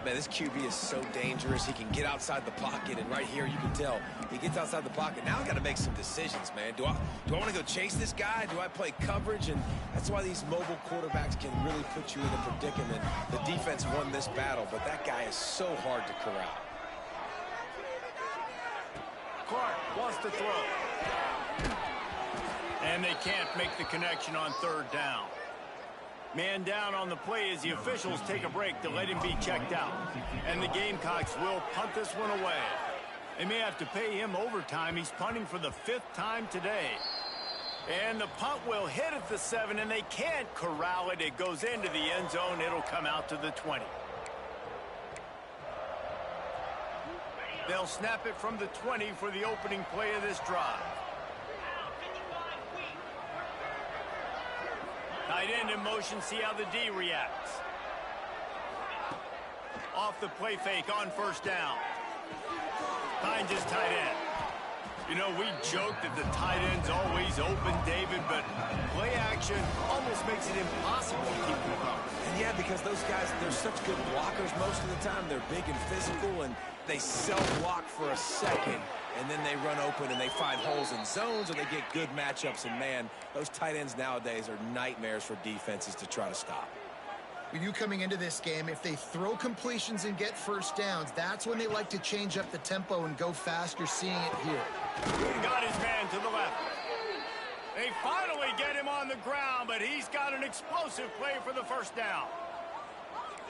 Man, this QB is so dangerous. He can get outside the pocket, and right here you can tell he gets outside the pocket. Now I got to make some decisions, man. Do I want to go chase this guy? Do I play coverage? And that's why these mobile quarterbacks can really put you in a predicament. The defense won this battle, but that guy is so hard to corral. Clark wants to throw. And they can't make the connection on 3rd down. Man down on the play as the officials take a break to let him be checked out. And the Gamecocks will punt this one away. They may have to pay him overtime. He's punting for the 5th time today. And the punt will hit at the 7, and they can't corral it. It goes into the end zone. It'll come out to the 20. They'll snap it from the 20 for the opening play of this drive. Tight end in motion, see how the D reacts. Off the play fake on 1st down. Finds his tight end. You know, we joke that the tight end's always open, David, but play action almost makes it impossible to keep them up. And yeah, because those guys, they're such good blockers most of the time. They're big and physical, and they self-block for a second, and then they run open and they find holes in zones, or they get good matchups. And, man, those tight ends nowadays are nightmares for defenses to try to stop. When you coming into this game, if they throw completions and get first downs, that's when they like to change up the tempo and go fast. You're seeing it here. Got his man to the left. They finally get him on the ground, but he's got an explosive play for the 1st down.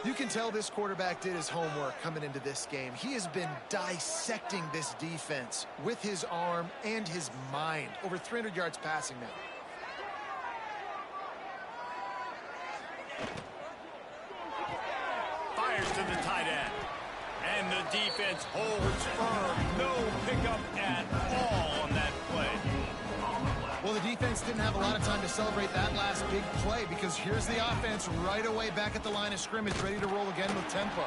You can tell this quarterback did his homework coming into this game. He has been dissecting this defense with his arm and his mind. Over 300 yards passing now. Fires to the tight end. And the defense holds firm. No pickup at all on that play. Well, the defense didn't have a lot of time to celebrate that last big play, because here's the offense right away back at the line of scrimmage, ready to roll again with tempo.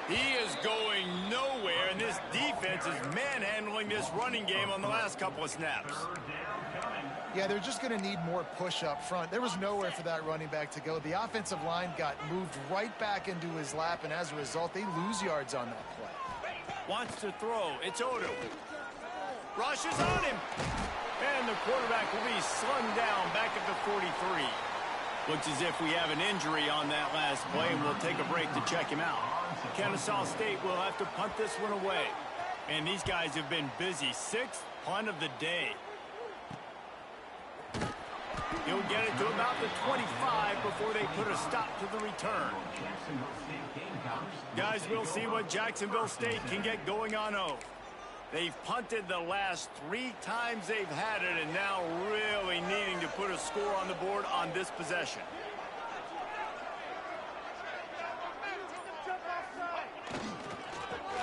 He is going nowhere, and this defense is manhandling this running game on the last couple of snaps. Yeah, they're just going to need more push up front. There was nowhere for that running back to go. The offensive line got moved right back into his lap, and as a result, they lose yards on that play. Wants to throw. It's Odom. Rushes on him. And the quarterback will be slung down back at the 43. Looks as if we have an injury on that last play, and we'll take a break to check him out. Kennesaw State will have to punt this one away. And these guys have been busy. 6th punt of the day. He'll get it to about the 25 before they put a stop to the return. Guys, we'll see what Jacksonville State can get going on O. They've punted the last 3 times they've had it, and now really needing to put a score on the board on this possession.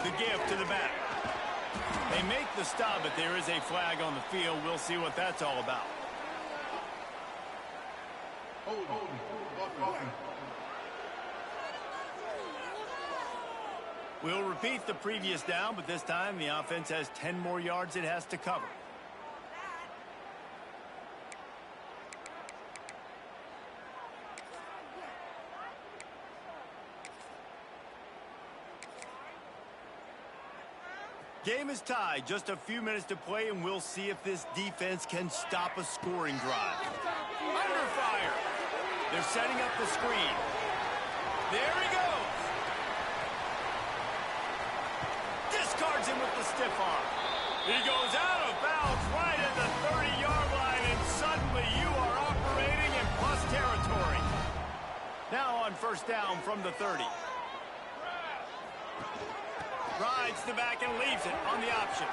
The give to the back. They make the stop, but there is a flag on the field. We'll see what that's all about. We'll repeat the previous down, but this time the offense has 10 more yards it has to cover. Game is tied. Just a few minutes to play, and we'll see if this defense can stop a scoring drive. Under fire. They're setting up the screen. There he goes. Discards him with the stiff arm. He goes out of bounds right at the 30-yard line, and suddenly you are operating in plus territory. Now on first down from the 30. Rides the back and leaves it on the option.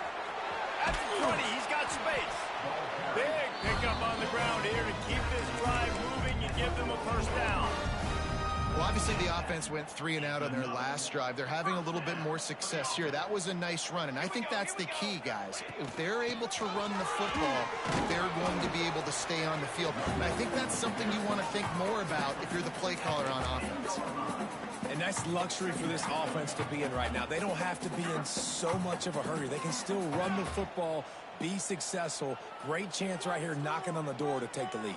At the 20, he's got space. Big pickup on the ground here to keep this drive moving. You give them a first down. Well, obviously the offense went 3 and out on their last drive. They're having a little bit more success here. That was a nice run, and I think that's the key, guys. If they're able to run the football, they're going to be able to stay on the field. And I think that's something you want to think more about if you're the play caller on offense. And that's luxury for this offense to be in right now. They don't have to be in so much of a hurry. They can still run the football, be successful. Great chance right here knocking on the door to take the lead.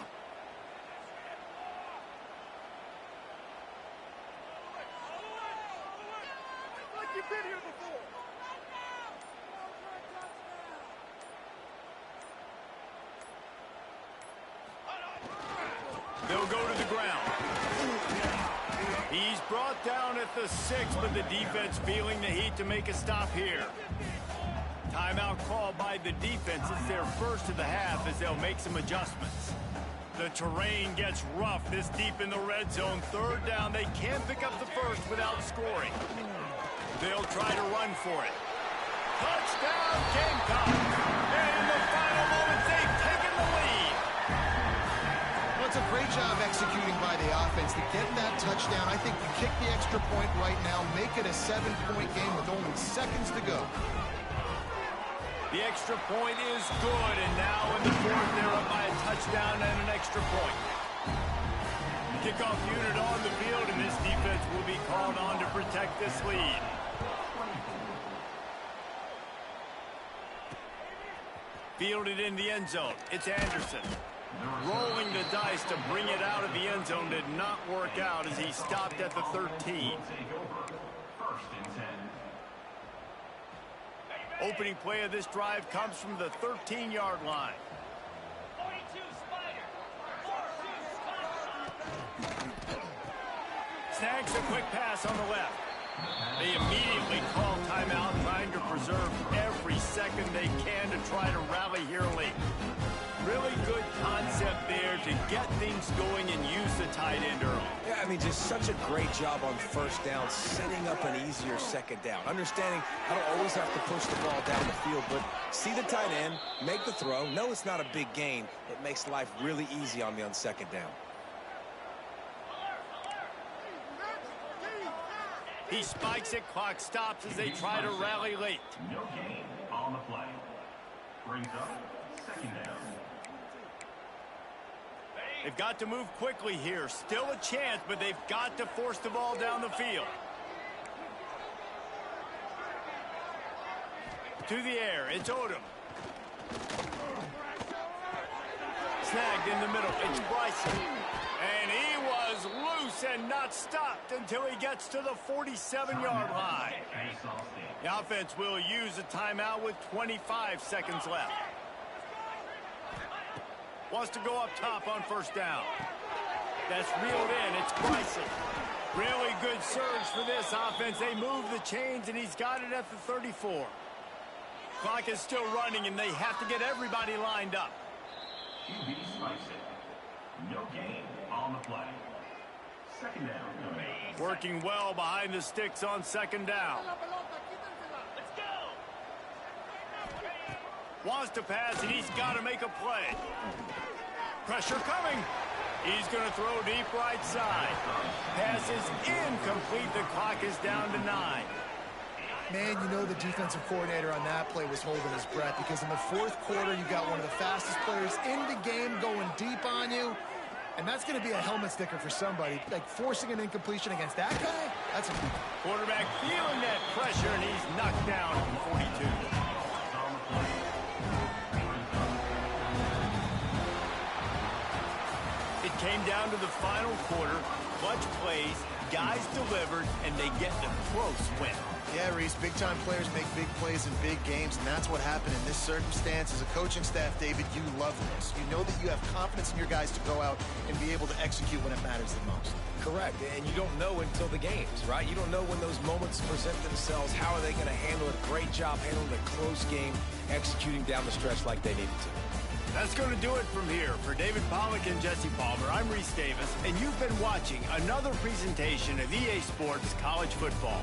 They'll go to the ground. He's brought down at the 6, but the defense feeling the heat to make a stop here. Timeout call by the defense. It's their first of the half as they'll make some adjustments. The terrain gets rough this deep in the red zone. 3rd down. They can't pick up the first without scoring. They'll try to run for it. Touchdown, Gamecocks. And in the final moments, they've taken the lead. Well, it's a great job executing by the offense to get that touchdown. I think you kick the extra point right now, make it a 7-point game with only seconds to go. The extra point is good, and now in the 4th, they're up by a touchdown and an extra point. Kickoff unit on the field, and this defense will be called on to protect this lead. Fielded in the end zone. It's Anderson. Rolling the dice to bring it out of the end zone did not work out as he stopped at the 13. Opening play of this drive comes from the 13-yard line. Snags a quick pass on the left. They immediately call timeout, trying to preserve every second they can to try to rally here late. Really good concept there to get things going and use the tight end early. Yeah, I mean, just such a great job on first down, setting up an easier second down. Understanding I don't always have to push the ball down the field, but see the tight end, make the throw. No, it's not a big gain. It makes life really easy on me on second down. He spikes it, clock stops as they try to rally late. No gain on the play. Brings up second down. They've got to move quickly here. Still a chance, but they've got to force the ball down the field. to the air. It's Odom. Snagged in the middle. It's Bryson. And he was loose and not stopped until he gets to the 47-yard line. The offense will use a timeout with 25 seconds left. Wants to go up top on first down. That's reeled in. It's Bryson. Really good surge for this offense. They move the chains, and he's got it at the 34. Clock is still running, and they have to get everybody lined up. QB strikes it. No gain on the play. Second down. Working well behind the sticks on second down. Let's go. Wants to pass, and he's got to make a play. Pressure coming. He's going to throw deep right side. Pass is incomplete. The clock is down to 9. Man, you know the defensive coordinator on that play was holding his breath because in the fourth quarter, you got one of the fastest players in the game going deep on you. And that's going to be a helmet sticker for somebody. Like forcing an incompletion against that guy, that's a quarterback feeling that pressure, and he's knocked down from 42. It came down to the final quarter. Clutch plays, guys delivered, and they get the close win. Yeah, Reese, big-time players make big plays in big games, and that's what happened in this circumstance. As a coaching staff, David, you love this. You know that you have confidence in your guys to go out and be able to execute when it matters the most. Correct, and you don't know until the games, right? You don't know when those moments present themselves. How are they going to handle it? Great job handling a close game, executing down the stretch like they needed to. That's going to do it from here. For David Pollack and Jesse Palmer, I'm Reese Davis, and you've been watching another presentation of EA Sports College Football.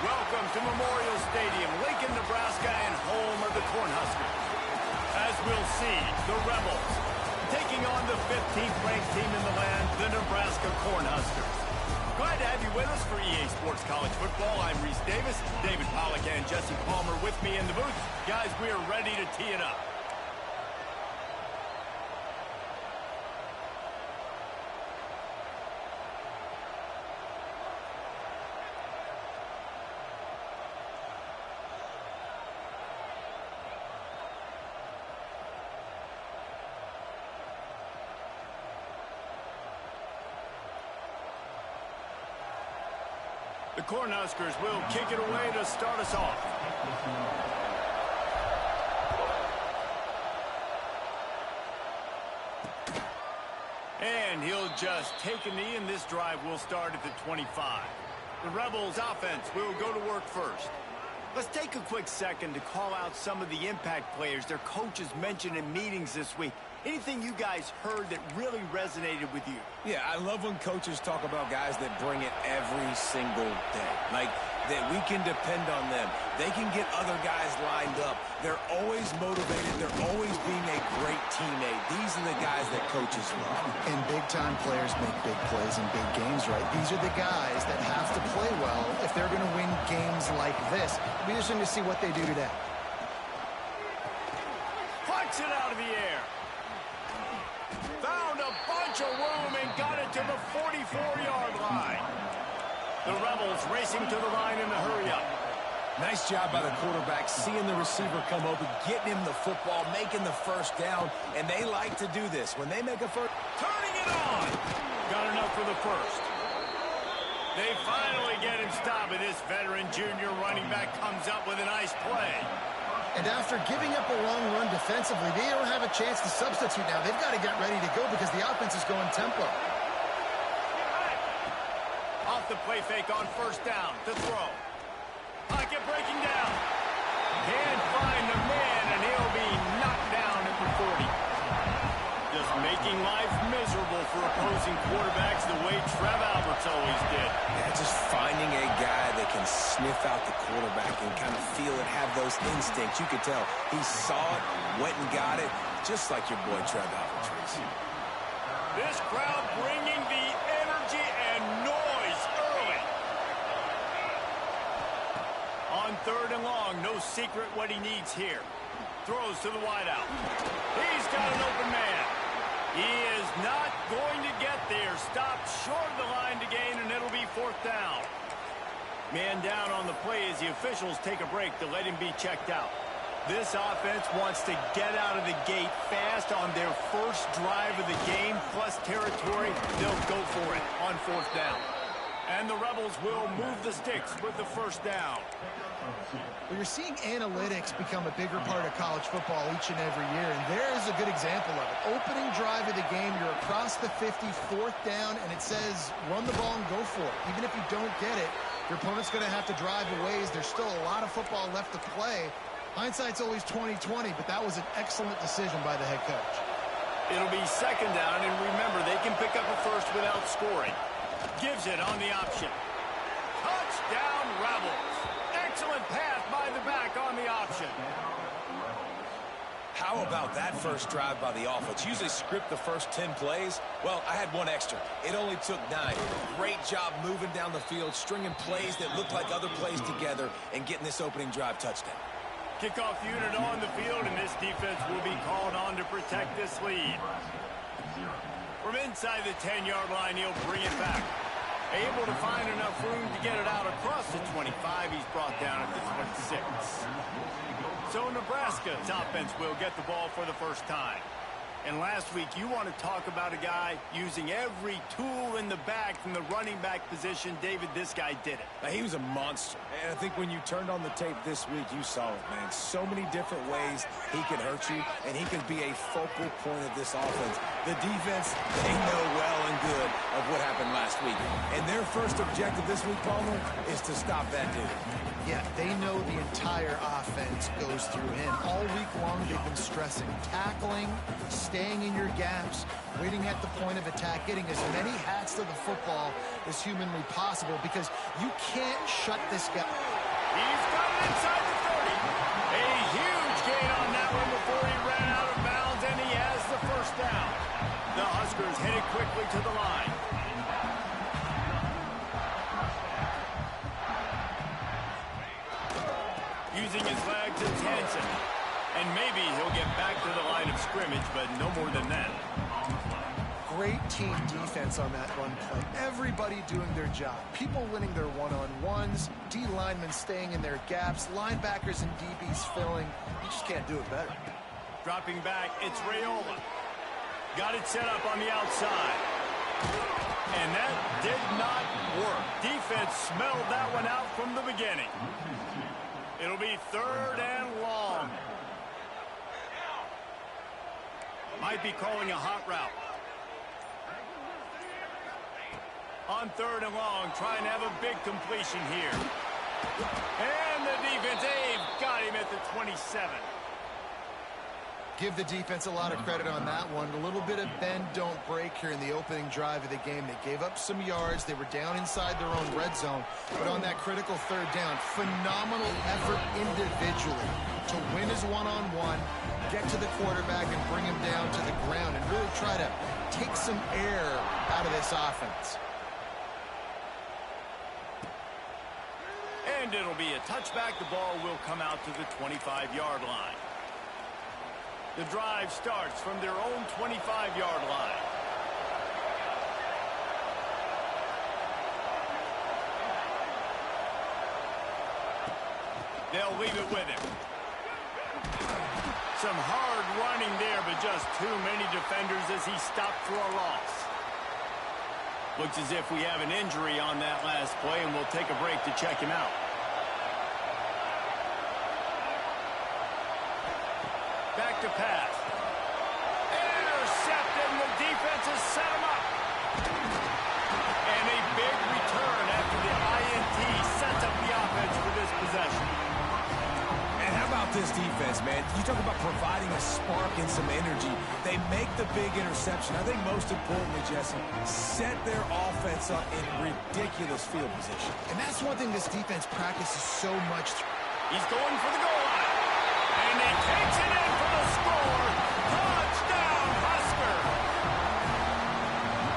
Welcome to Memorial Stadium, Lincoln, Nebraska, and home of the Cornhuskers. As we'll see, the Rebels taking on the 15th ranked team in the land, the Nebraska Cornhuskers. Glad to have you with us for EA Sports College Football. I'm Reese Davis, David Pollack and Jesse Palmer with me in the booth. Guys, we are ready to tee it up. The Cornhuskers will kick it away to start us off. And he'll just take a knee, and this drive will start at the 25. The Rebels offense will go to work first. Let's take a quick second to call out some of the impact players their coaches mentioned in meetings this week. Anything you guys heard that really resonated with you? Yeah, I love when coaches talk about guys that bring it every single day. Like, that we can depend on them. They can get other guys lined up. They're always motivated. They're always being a great teammate. These are the guys that coaches love. And big-time players make big plays in big games, right? These are the guys that have to play well if they're going to win games like this. It'll be interesting to see what they do today. Plucks it out of the air. Found a bunch of room and got it to the 44-yard line. The Rebels racing to the line in the hurry-up. Nice job by the quarterback, seeing the receiver come open, getting him the football, making the first down, and they like to do this. When they make a first... Turning it on! Got enough for the first. They finally get him stopped, and this veteran junior running back comes up with a nice play. And after giving up a long run defensively, they don't have a chance to substitute now. They've got to get ready to go because the offense is going tempo. Off the play fake on first down to throw. Pocket breaking down. Can't find the man, and he'll be knocked down at the 40. Just making life miserable for opposing quarterbacks the way Trev Alberts always did. Yeah, just finding a guy that can sniff out the quarterback and kind of feel it, have those instincts. You could tell he saw it, went and got it, just like your boy Trev Alberts. This crowd bringing the energy and noise early. On third and long, no secret what he needs here. Throws to the wideout. He's got an open man. He is not going to get there. Stopped short of the line to gain, and it'll be fourth down. Man down on the play as the officials take a break to let him be checked out. This offense wants to get out of the gate fast on their first drive of the game, plus territory. They'll go for it on fourth down. And the Rebels will move the sticks with the first down. Well, you're seeing analytics become a bigger part of college football each and every year, and there is a good example of it. Opening drive of the game, you're across the 50, fourth down, and it says run the ball and go for it. Even if you don't get it, your opponent's going to have to drive a ways. There's still a lot of football left to play. Hindsight's always 20/20, but that was an excellent decision by the head coach. It'll be second down, and remember, they can pick up a first without scoring. Gives it on the option. Touchdown, Rebels. Excellent pass by the back on the option. How about that first drive by the offense? Usually script the first 10 plays. Well, I had one extra. It only took 9. Great job moving down the field, stringing plays that look like other plays together, and getting this opening drive touchdown. Kickoff unit on the field, and this defense will be called on to protect this lead. From inside the 10-yard line, he'll bring it back. Able to find enough room to get it out across the 25. He's brought down at the 26. So Nebraska's offense will get the ball for the first time. And last week, you want to talk about a guy using every tool in the bag from the running back position. David, this guy did it. Now, he was a monster. And I think when you turned on the tape this week, you saw it, man. So many different ways he can hurt you, and he can be a focal point of this offense. The defense, they know well and good of what happened last week. And their first objective this week, Palmer, is to stop that dude. Yeah, they know the entire offense goes through him. All week long, they've been stressing tackling, staying in your gaps, waiting at the point of attack, getting as many hats to the football as humanly possible because you can't shut this guy. He's got it inside the 30. A huge gain on that one before he ran out of bounds, and he has the first down. The Huskers headed quickly to the line. Using his legs, it's Hansen. And maybe he'll get back to the line of scrimmage, but no more than that. Great team defense on that run play. Everybody doing their job. People winning their one-on-ones, D linemen staying in their gaps, linebackers and DBs filling. You just can't do it better. Dropping back, it's Raiola. Got it set up on the outside. And that did not work. Defense smelled that one out from the beginning. It'll be 3rd and long. Might be calling a hot route. On 3rd and long, trying to have a big completion here. And the defense, they've got him at the 27. Give the defense a lot of credit on that one. A little bit of bend, don't break here in the opening drive of the game. They gave up some yards. They were down inside their own red zone. But on that critical 3rd down, phenomenal effort individually to win his one-on-one, get to the quarterback and bring him down to the ground and really try to take some air out of this offense. And it'll be a touchback. The ball will come out to the 25-yard line. The drive starts from their own 25-yard line. They'll leave it with him. Some hard running there, but just too many defenders as he stopped for a loss. Looks as if we have an injury on that last play, and we'll take a break to check him out. Back to pass. Intercepted, and the defense has set him up. And a big return after the INT sets up the offense for this possession. And how about this defense, man? You talk about providing a spark and some energy. They make the big interception. I think most importantly, Jesse, set their offense up in ridiculous field position. And that's one thing this defense practices so much. He's going for the goal line. And he takes it in for the score. Touchdown, Husker.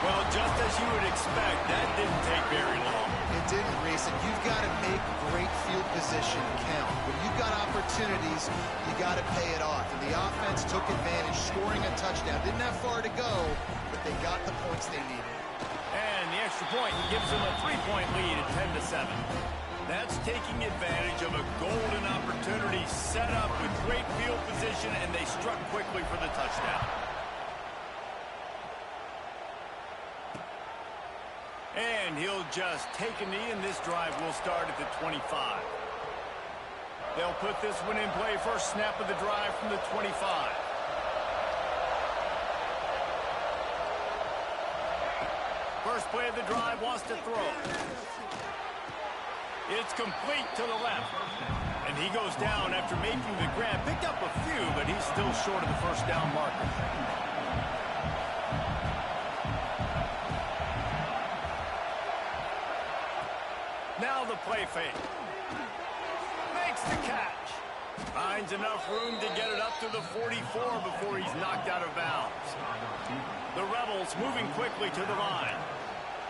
Well, just as you would expect, that didn't take very long. It didn't, Reese. And you've got to make great field position count. When you've got opportunities, you got to pay it off. And the offense took advantage, scoring a touchdown. Didn't have far to go, but they got the points they needed. And the extra point gives them a 3-point lead at 10-7. That's taking advantage of a golden opportunity set up with great field position, and they struck quickly for the touchdown. And he'll just take a knee, and this drive will start at the 25. They'll put this one in play. First snap of the drive from the 25. First play of the drive, wants to throw. It's complete to the left. And he goes down after making the grab. Picked up a few, but he's still short of the first down marker. Now the play fake. Makes the catch. Finds enough room to get it up to the 44 before he's knocked out of bounds. The Rebels moving quickly to the line.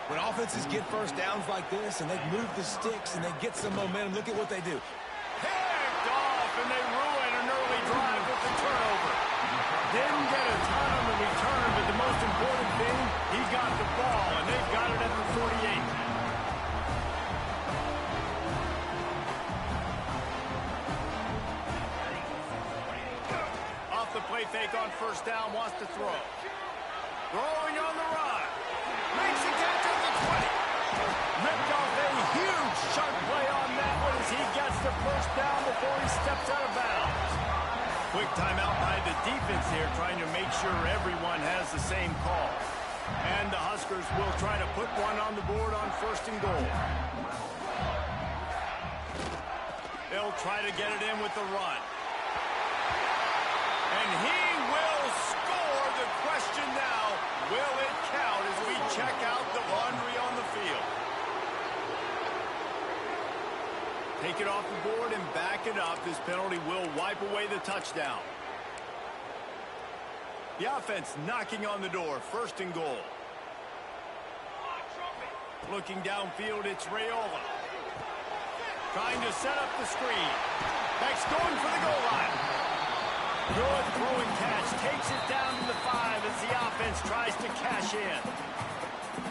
When offenses get first downs like this and they move the sticks and they get some momentum, look at what they do. Picked off, and they ruin an early drive with the turnover. Didn't get a ton on the return, but the most important thing, he got the ball, and they've got it at the 48. Off the play fake on first down, wants to throw. Throwing on the run. Makes the catch at the 20. Ripped off a huge chunk play on that one as he gets the first down before he steps out of bounds. Quick timeout by the defense here, trying to make sure everyone has the same call. And the Huskers will try to put one on the board on first and goal. They'll try to get it in with the run. And he will score. The question now, will it count as we check out the laundry on the field? Take it off the board and back it up. This penalty will wipe away the touchdown. The offense knocking on the door. First and goal. Looking downfield, it's Raiola. Trying to set up the screen. Beck's going for the goal line. Good throwing catch. Takes it down to the 5 as the offense tries to cash in.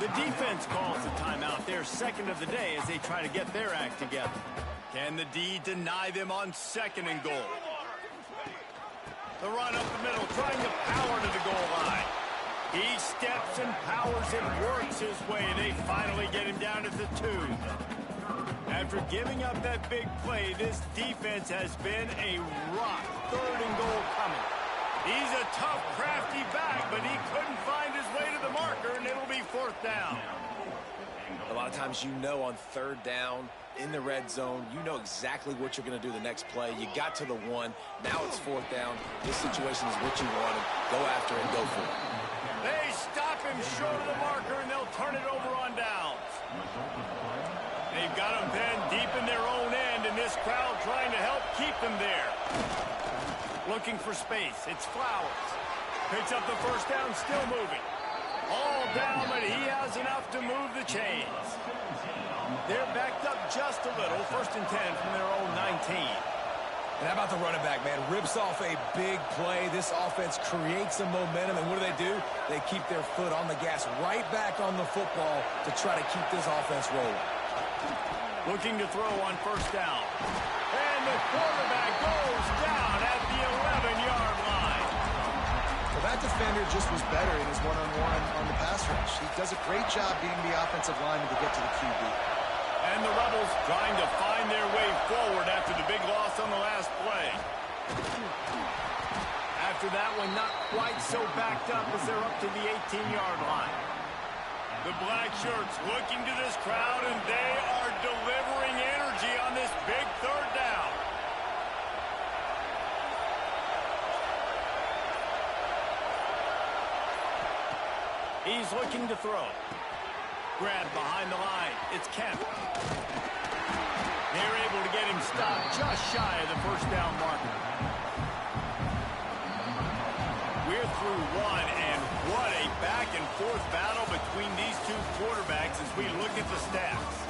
The defense calls the timeout. Their second of the day as they try to get their act together. Can the D deny them on second and goal? The run up the middle, trying to power to the goal line. He steps and powers and works his way. They finally get him down at the 2. After giving up that big play, this defense has been a rock. 3rd and goal coming. He's a tough, crafty back, but he couldn't find his way to the marker, and it'll be 4th down. A lot of times you know on 3rd down, in the red zone, you know exactly what you're going to do the next play. You got to the 1. Now it's 4th down. This situation is what you wanted. Go after it and go for it. They stop him short of the marker, and they'll turn it over on downs. They've got him pinned deep in their own end, and this crowd trying to help keep them there. Looking for space. It's Flowers. Picks up the 1st down, still moving. All down, but he has enough to move the chains. They're backed up just a little. 1st and 10 from their own 19. And how about the running back, man? Rips off a big play. This offense creates some momentum, and what do? They keep their foot on the gas right back on the football to try to keep this offense rolling. Looking to throw on 1st down. And the quarterback goes down at the 11-yard line. Well, that defender just was better in his one-on-one on the pass rush. He does a great job being the offensive lineman to get to the QB. And the Rebels trying to find their way forward after the big loss on the last play. After that one, not quite so backed up as they're up to the 18-yard line. The black shirts looking to this crowd, and they are delivering energy on this big 3rd down. He's looking to throw. Grab behind the line. It's Kemp. They're able to get him stopped just shy of the 1st down marker. We're through 1, and what a back-and-forth battle between these 2 quarterbacks as we look at the stats.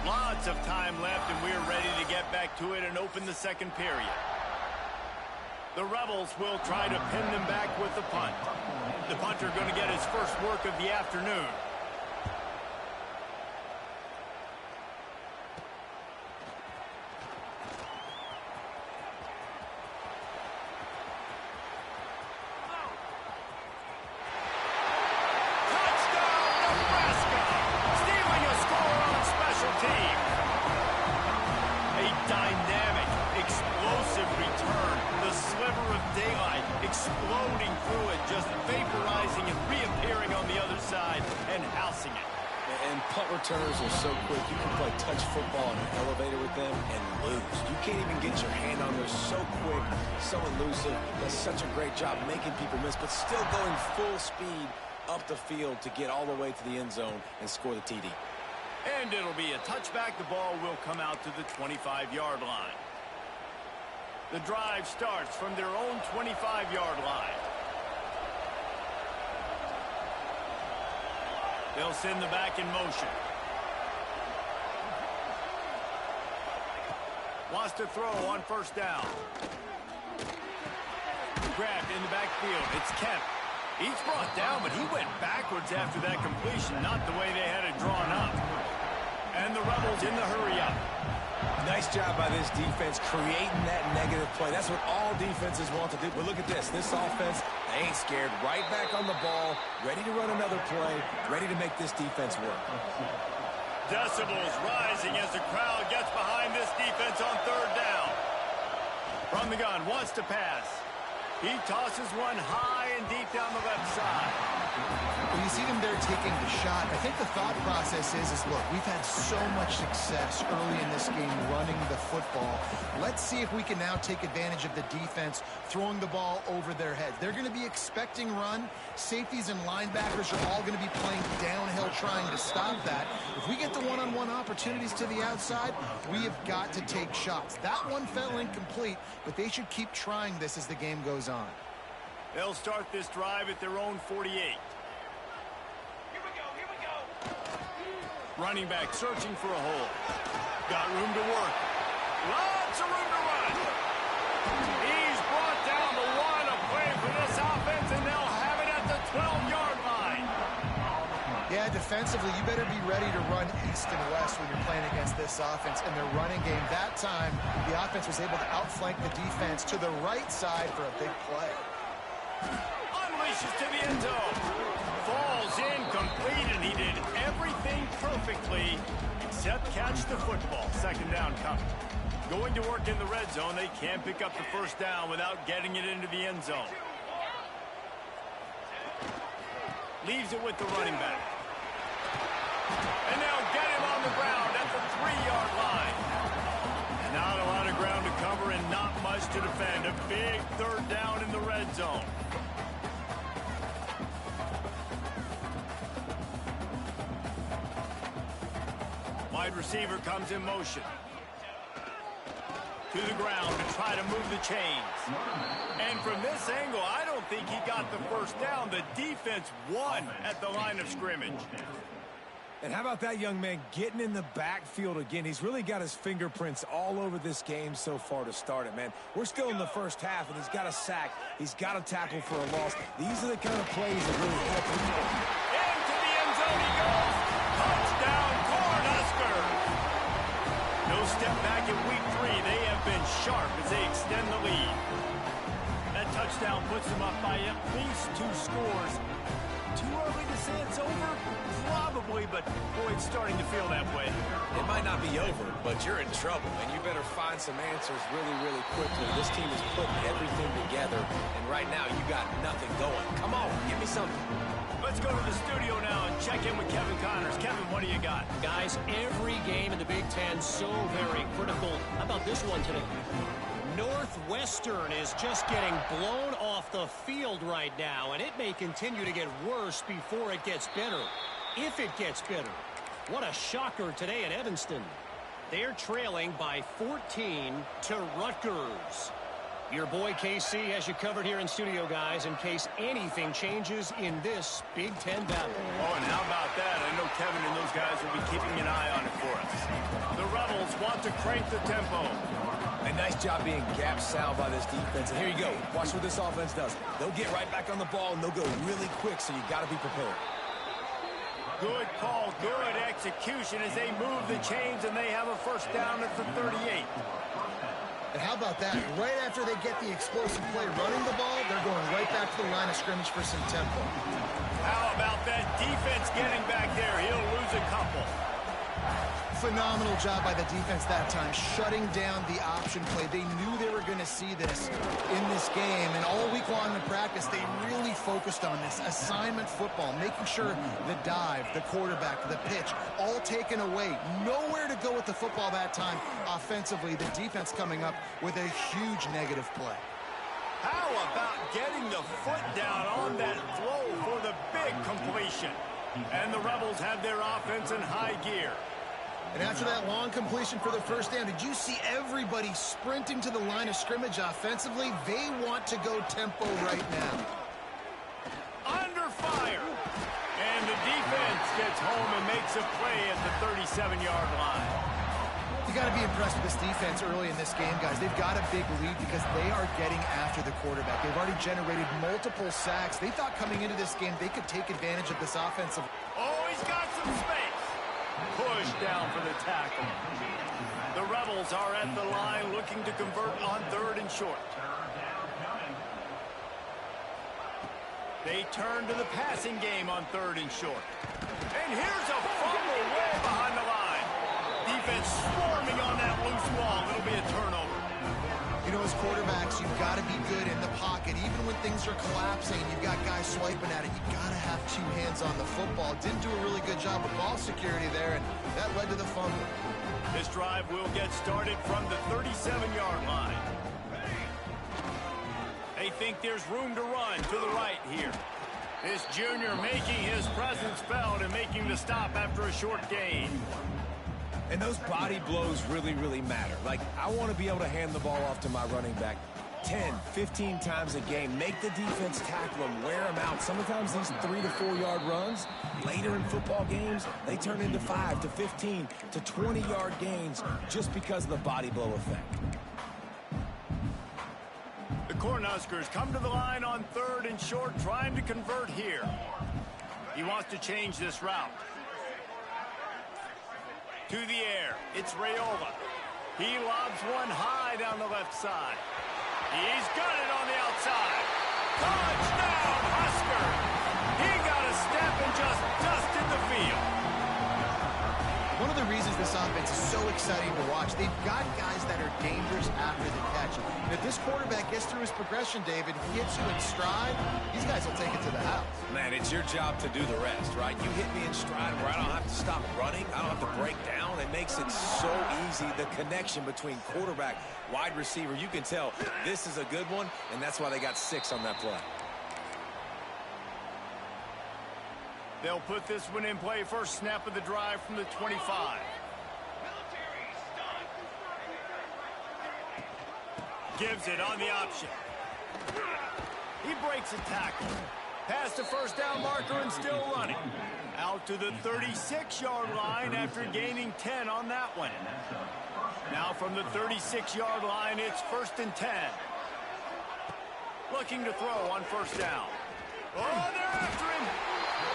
Lots of time left, and we're ready to get back to it and open the 2nd period. The Rebels will try to pin them back with the punt. The punter going to get his first work of the afternoon. Exploding through it, just vaporizing and reappearing on the other side and housing it. And punt returners are so quick. You can play touch football in an elevator with them and lose. You can't even get your hand on them. They're so quick, so elusive. Does such a great job making people miss, but still going full speed up the field to get all the way to the end zone and score the TD. And it'll be a touchback. The ball will come out to the 25-yard line. The drive starts from their own 25-yard line. They'll send the back in motion. Wants to throw on 1st down. Grabbed in the backfield. It's Kemp. He's brought down, but he went backwards after that completion, not the way they had it drawn up. And the Rebels in the hurry-up. Nice job by this defense creating that negative play. That's what all defenses want to do. But look at this. This offense, they ain't scared. Right back on the ball, ready to run another play, ready to make this defense work. Decibels rising as the crowd gets behind this defense on 3rd down. From the gun, wants to pass. He tosses one high and deep down the left side. When you see them there taking the shot, I think the thought process is look, we've had so much success early in this game running the football. Let's see if we can now take advantage of the defense throwing the ball over their heads. They're going to be expecting run. Safeties and linebackers are all going to be playing downhill trying to stop that. If we get the one-on-one opportunities to the outside, we have got to take shots. That one fell incomplete, but they should keep trying this as the game goes on. They'll start this drive at their own 48. Here we go. Running back searching for a hole. Got room to work. Lots of room to run. He's brought down the 1, a play for this offense, and they'll have it at the 12-yard line. Yeah, offensively, you better be ready to run east and west when you're playing against this offense. And their running game, that time, the offense was able to outflank the defense to the right side for a big play. Unleashes to the end zone. Falls incomplete, and he did everything perfectly except catch the football. Second down coming. Going to work in the red zone. They can't pick up the first down without getting it into the end zone. Leaves it with the running back. And they'll get him on the ground at the 3-yard line. Not a lot of ground to cover and not much to defend. A big third down in the red zone. Wide receiver comes in motion. To the ground to try to move the chains. And from this angle, I don't think he got the first down. The defense won at the line of scrimmage. And how about that young man getting in the backfield again? He's really got his fingerprints all over this game so far to start it, man. We're still in the first half, and he's got a sack. He's got a tackle for a loss. These are the kind of plays that really help him. Into the end zone he goes. Touchdown, Cornhuskers. No step back in week 3. They have been sharp as they extend the lead. That touchdown puts them up by at least 2 scores. Too early to say it's over? Probably, but boy, it's starting to feel that way. It might not be over, but you're in trouble, and you better find some answers really, really quickly. This team is putting everything together, and right now you got nothing going. Come on, give me something. Let's go to the studio now and check in with Kevin Connors. Kevin, what do you got? Guys, every game in the Big Ten so very critical. How about this one today? Northwestern is just getting blown off the field right now, and it may continue to get worse before it gets better. If it gets better. What a shocker today at Evanston. They're trailing by 14 to Rutgers. Your boy KC has you covered here in studio, guys, in case anything changes in this Big Ten battle. Oh, and how about that? I know Kevin and those guys will be keeping an eye on it for us. The Rebels want to crank the tempo. A nice job being gap sound by this defense. And here you go. Watch what this offense does. They'll get right back on the ball, and they'll go really quick, so you got to be prepared. Good call, good execution as they move the chains, and they have a first down at the 38. And how about that? Right after they get the explosive play running the ball, they're going right back to the line of scrimmage for some tempo. How about that defense getting back there? He'll lose a couple. Phenomenal job by the defense that time, shutting down the option play. They knew they were going to see this in this game, and all week long in practice, they really focused on this assignment football, making sure the dive, the quarterback, the pitch, all taken away. Nowhere to go with the football that time offensively. The defense coming up with a huge negative play. How about getting the foot down on that throw for the big completion? And the Rebels have their offense in high gear. And after that long completion for the first down, did you see everybody sprinting to the line of scrimmage offensively? They want to go tempo right now. Under fire. And the defense gets home and makes a play at the 37-yard line. You got to be impressed with this defense early in this game, guys. They've got a big lead because they are getting after the quarterback. They've already generated multiple sacks. They thought coming into this game they could take advantage of this offensive. Oh, he's got some space. Push down for the tackle. The Rebels are at the line looking to convert on 3rd and short. They turn to the passing game on 3rd and short. And here's a fumble way behind the line. Defense swarming on that loose ball. It'll be a turnover. You know, as quarterbacks, you've got to be good in the pocket. Even when things are collapsing and you've got guys swiping at it, you've got to have 2 hands on the football. Didn't do a really good job of ball security there, and that led to the fumble. This drive will get started from the 37-yard line. They think there's room to run to the right here. This junior making his presence felt and making the stop after a short gain. And those body blows really, really matter. Like, I want to be able to hand the ball off to my running back 10, 15 times a game. Make the defense tackle them, wear them out. Sometimes these 3 to 4 yard runs, later in football games, they turn into 5 to 15 to 20 yard gains just because of the body blow effect. The Cornhuskers come to the line on 3rd and short, trying to convert here. He wants to change this route. To the air, it's Raiola. He lobs one high down the left side. He's got it on the outside. Touchdown, Husker! He got a step and just dusted the field. One of the reasons this offense is so exciting to watch, they've got guys that are dangerous after the catch. And if this quarterback gets through his progression, David, he hits you in stride, these guys will take it to the house. Man, it's your job to do the rest, right? You hit me in stride where I don't have to stop running. I don't have to break down. It makes it so easy, the connection between quarterback, wide receiver. You can tell this is a good one, and that's why they got 6 on that play. They'll put this one in play. First snap of the drive from the 25. Gives it on the option. He breaks a tackle. Past the first down marker and still running. Out to the 36-yard line after gaining 10 on that one. Now from the 36-yard line, it's 1st and 10. Looking to throw on first down. Oh, they're after him.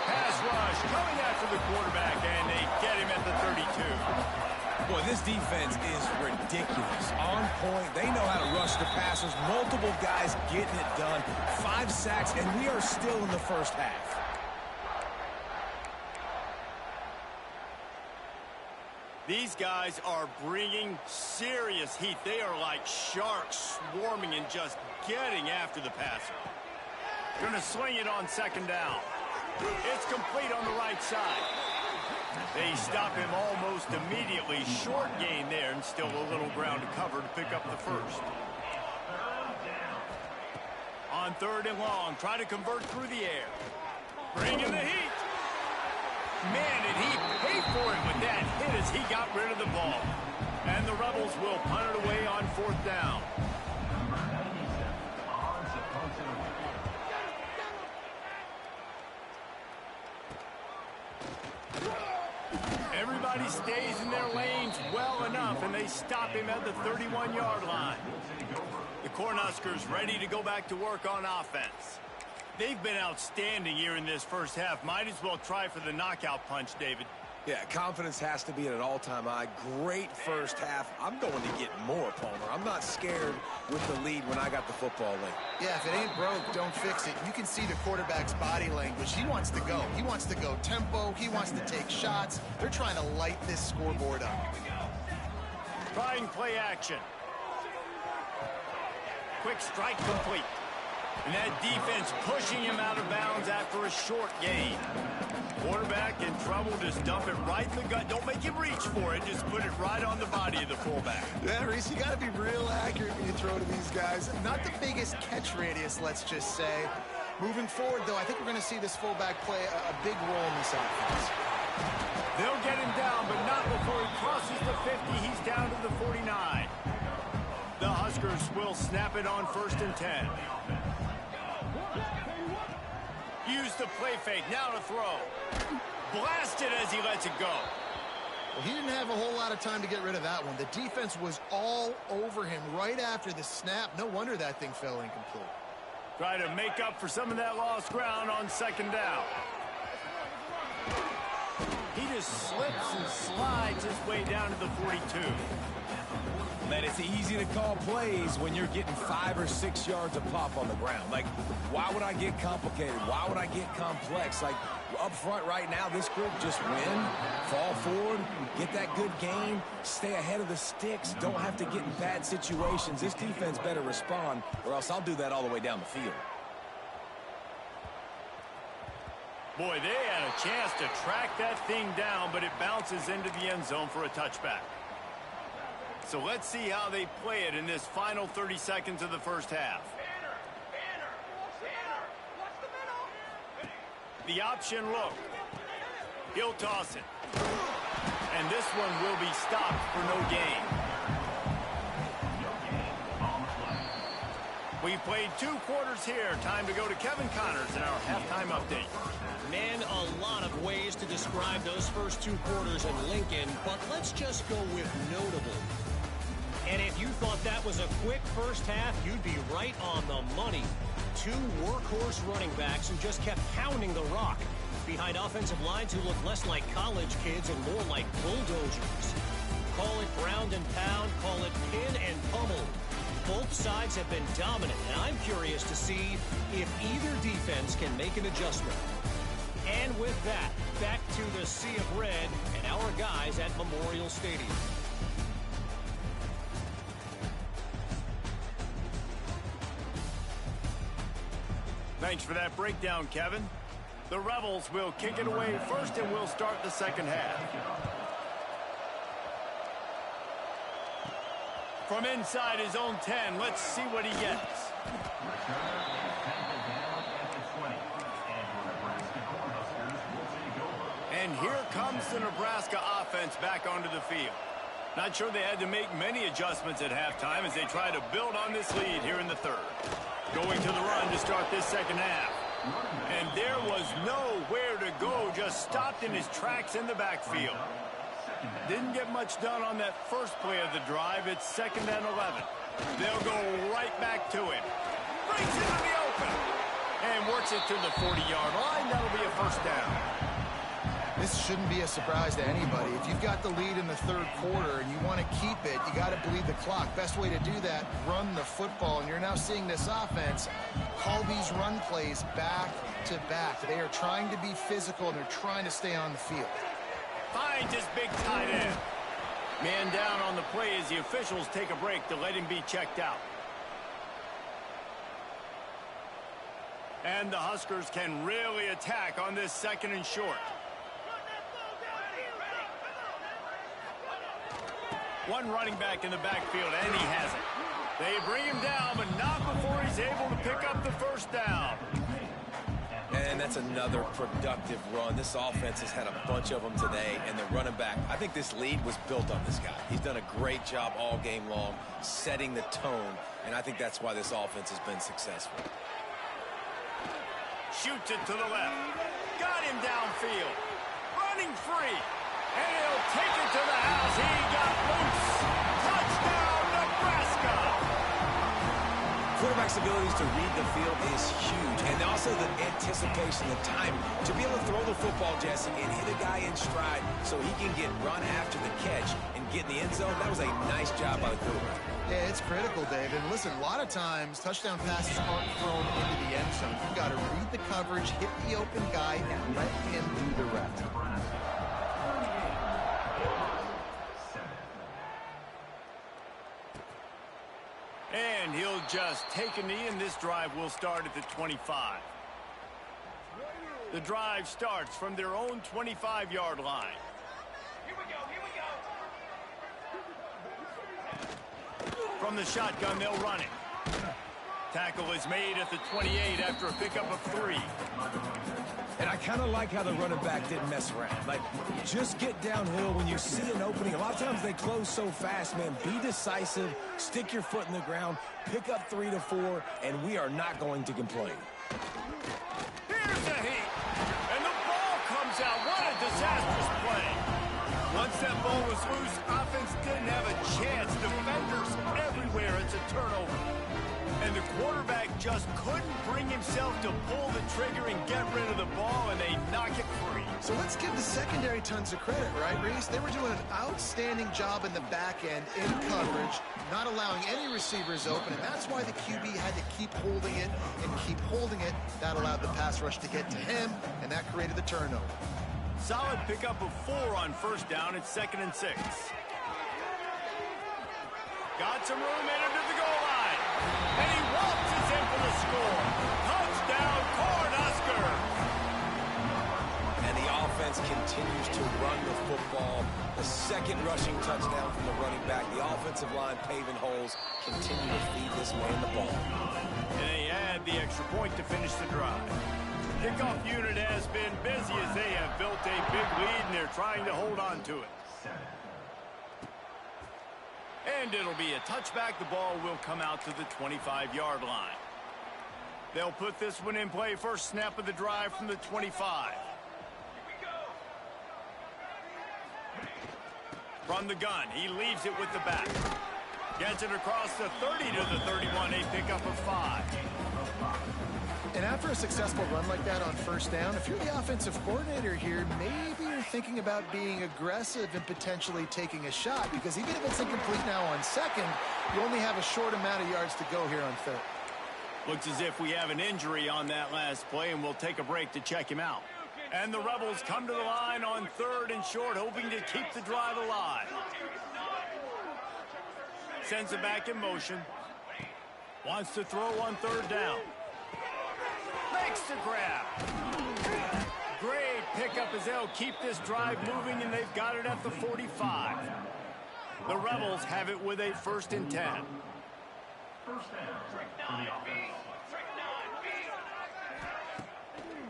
Pass rush coming after the quarterback, and they get him at the 32. Boy, this defense is ridiculous. On point. They know how to rush the passers. Multiple guys getting it done. 5 sacks, and we are still in the first half. These guys are bringing serious heat. They are like sharks swarming and just getting after the passer. Going to swing it on second down. It's complete on the right side. They stop him almost immediately. Short gain there and still a little ground to cover to pick up the first. On 3rd and long, try to convert through the air. Bring in the heat. Man, did he pay for it with that hit as he got rid of the ball. And the Rebels will punt it away on 4th down. Everybody stays in their lanes well enough, and they stop him at the 31-yard line. The Cornhuskers ready to go back to work on offense. They've been outstanding here in this first half. Might as well try for the knockout punch, David. Yeah, confidence has to be at an all-time high. Great first half. I'm going to get more, Palmer. I'm not scared with the lead when I got the football late. Yeah, if it ain't broke, don't fix it. You can see the quarterback's body language. He wants to go. He wants to go tempo. He wants to take shots. They're trying to light this scoreboard up. Trying play action. Quick strike complete. And that defense pushing him out of bounds after a short gain. Quarterback in trouble, just dump it right in the gut. Don't make him reach for it. Just put it right on the body of the fullback. Yeah, Reese, you got to be real accurate when you throw to these guys. Not the biggest catch radius, let's just say. Moving forward, though, I think we're going to see this fullback play a big role in this offense. They'll get him down, but not before he crosses the 50. He's down to the 49. The Huskers will snap it on 1st and 10. Use the play fake, now to throw. Blasted as he lets it go. Well, he didn't have a whole lot of time to get rid of that one. The defense was all over him right after the snap. No wonder that thing fell incomplete. Try to make up for some of that lost ground on 2nd down. He just slips and slides his way down to the 42. Man, it's easy to call plays when you're getting 5 or 6 yards of pop on the ground. Like, why would I get complicated? Why would I get complex? Like, up front right now, this group just win, fall forward, get that good game, stay ahead of the sticks, don't have to get in bad situations. This defense better respond, or else I'll do that all the way down the field. Boy, they had a chance to track that thing down, but it bounces into the end zone for a touchback. So let's see how they play it in this final 30 seconds of the first half. The option look. He'll toss it. And this one will be stopped for no gain. We've played 2 quarters here. Time to go to Kevin Connors in our halftime update. Man, a lot of ways to describe those first 2 quarters in Lincoln, but let's just go with notable. And if you thought that was a quick first half, you'd be right on the money. 2 workhorse running backs who just kept pounding the rock. behind offensive lines who look less like college kids and more like bulldozers. Call it ground and pound, call it pin and pummel. Both sides have been dominant, and I'm curious to see if either defense can make an adjustment. And with that, back to the sea of red and our guys at Memorial Stadium. Thanks for that breakdown, Kevin. The Rebels will kick it away first, and we'll start the second half. From inside his own 10, let's see what he gets. And here comes the Nebraska offense back onto the field. Not sure they had to make many adjustments at halftime as they try to build on this lead here in the third. Going to the run to start this second half. And there was nowhere to go, just stopped in his tracks in the backfield. Didn't get much done on that first play of the drive. It's 2nd and 11. They'll go right back to him. Brings it in the open. And works it to the 40-yard line. That'll be a first down. This shouldn't be a surprise to anybody. If you've got the lead in the third quarter and you want to keep it, you got to bleed the clock. Best way to do that, run the football. And you're now seeing this offense call these run plays back to back. They are trying to be physical, and they're trying to stay on the field. Finds his big tight end. Man down on the play as the officials take a break to let him be checked out. And the Huskers can really attack on this 2nd and short. One running back in the backfield, and he has it. They bring him down, but not before he's able to pick up the first down. And that's another productive run. This offense has had a bunch of them today, and the running back, I think this lead was built on this guy. He's done a great job all game long, setting the tone, and I think that's why this offense has been successful. Shoots it to the left. Got him downfield. Running free. And he'll take it to the house. He got loose. Touchdown, Nebraska. Quarterback's abilities to read the field is huge. And also the anticipation, the time to be able to throw the football, Jesse, and hit a guy in stride so he can get run after the catch and get in the end zone. That was a nice job by the quarterback. Yeah, it's critical, Dave. And listen, a lot of times touchdown passes aren't thrown into the end zone. You've got to read the coverage, hit the open guy, and let him do the rest. And he'll just take a knee, and this drive will start at the 25. The drive starts from their own 25-yard line. Here we go, here we go. From the shotgun, they'll run it. Tackle is made at the 28 after a pickup of 3. And I kind of like how the running back didn't mess around. Like, just get downhill when you see an opening. A lot of times they close so fast, man. Be decisive, stick your foot in the ground, pick up 3 to 4, and we are not going to complain. Here's a heat. And the ball comes out. What a disastrous play. Once that ball was loose, offense didn't have a chance. Defenders everywhere. It's a turnover. And the quarterback just couldn't bring himself to pull the trigger and get rid of the ball, and they knock it free. So let's give the secondary tons of credit, right, Reese? They were doing an outstanding job in the back end in coverage, not allowing any receivers open, and that's why the QB had to keep holding it and keep holding it. That allowed the pass rush to get to him, and that created the turnover. Solid pickup of 4 on first down. It's 2nd and 6. Got some room in him to the goal line. And he waltzes in for the score. Touchdown, Cornhusker. And the offense continues to run the football. The second rushing touchdown from the running back. The offensive line paving holes, continue to feed this man the ball. And they add the extra point to finish the drive. Kickoff unit has been busy as they have built a big lead, and they're trying to hold on to it. And it'll be a touchback. The ball will come out to the 25-yard line. They'll put this one in play. First snap of the drive from the 25. From the gun, he leaves it with the back. Gets it across the 30 to the 31. A pickup of 5. And after a successful run like that on first down, if you're the offensive coordinator here, maybe you're thinking about being aggressive and potentially taking a shot, because even if it's incomplete now on second, you only have a short amount of yards to go here on third. Looks as if we have an injury on that last play, and we'll take a break to check him out. And the Rebels come to the line on third and short, hoping to keep the drive alive. Sends it back in motion. Wants to throw on third down. Makes the grab. Great pickup as they'll keep this drive moving, and they've got it at the 45. The Rebels have it with a 1st and 10.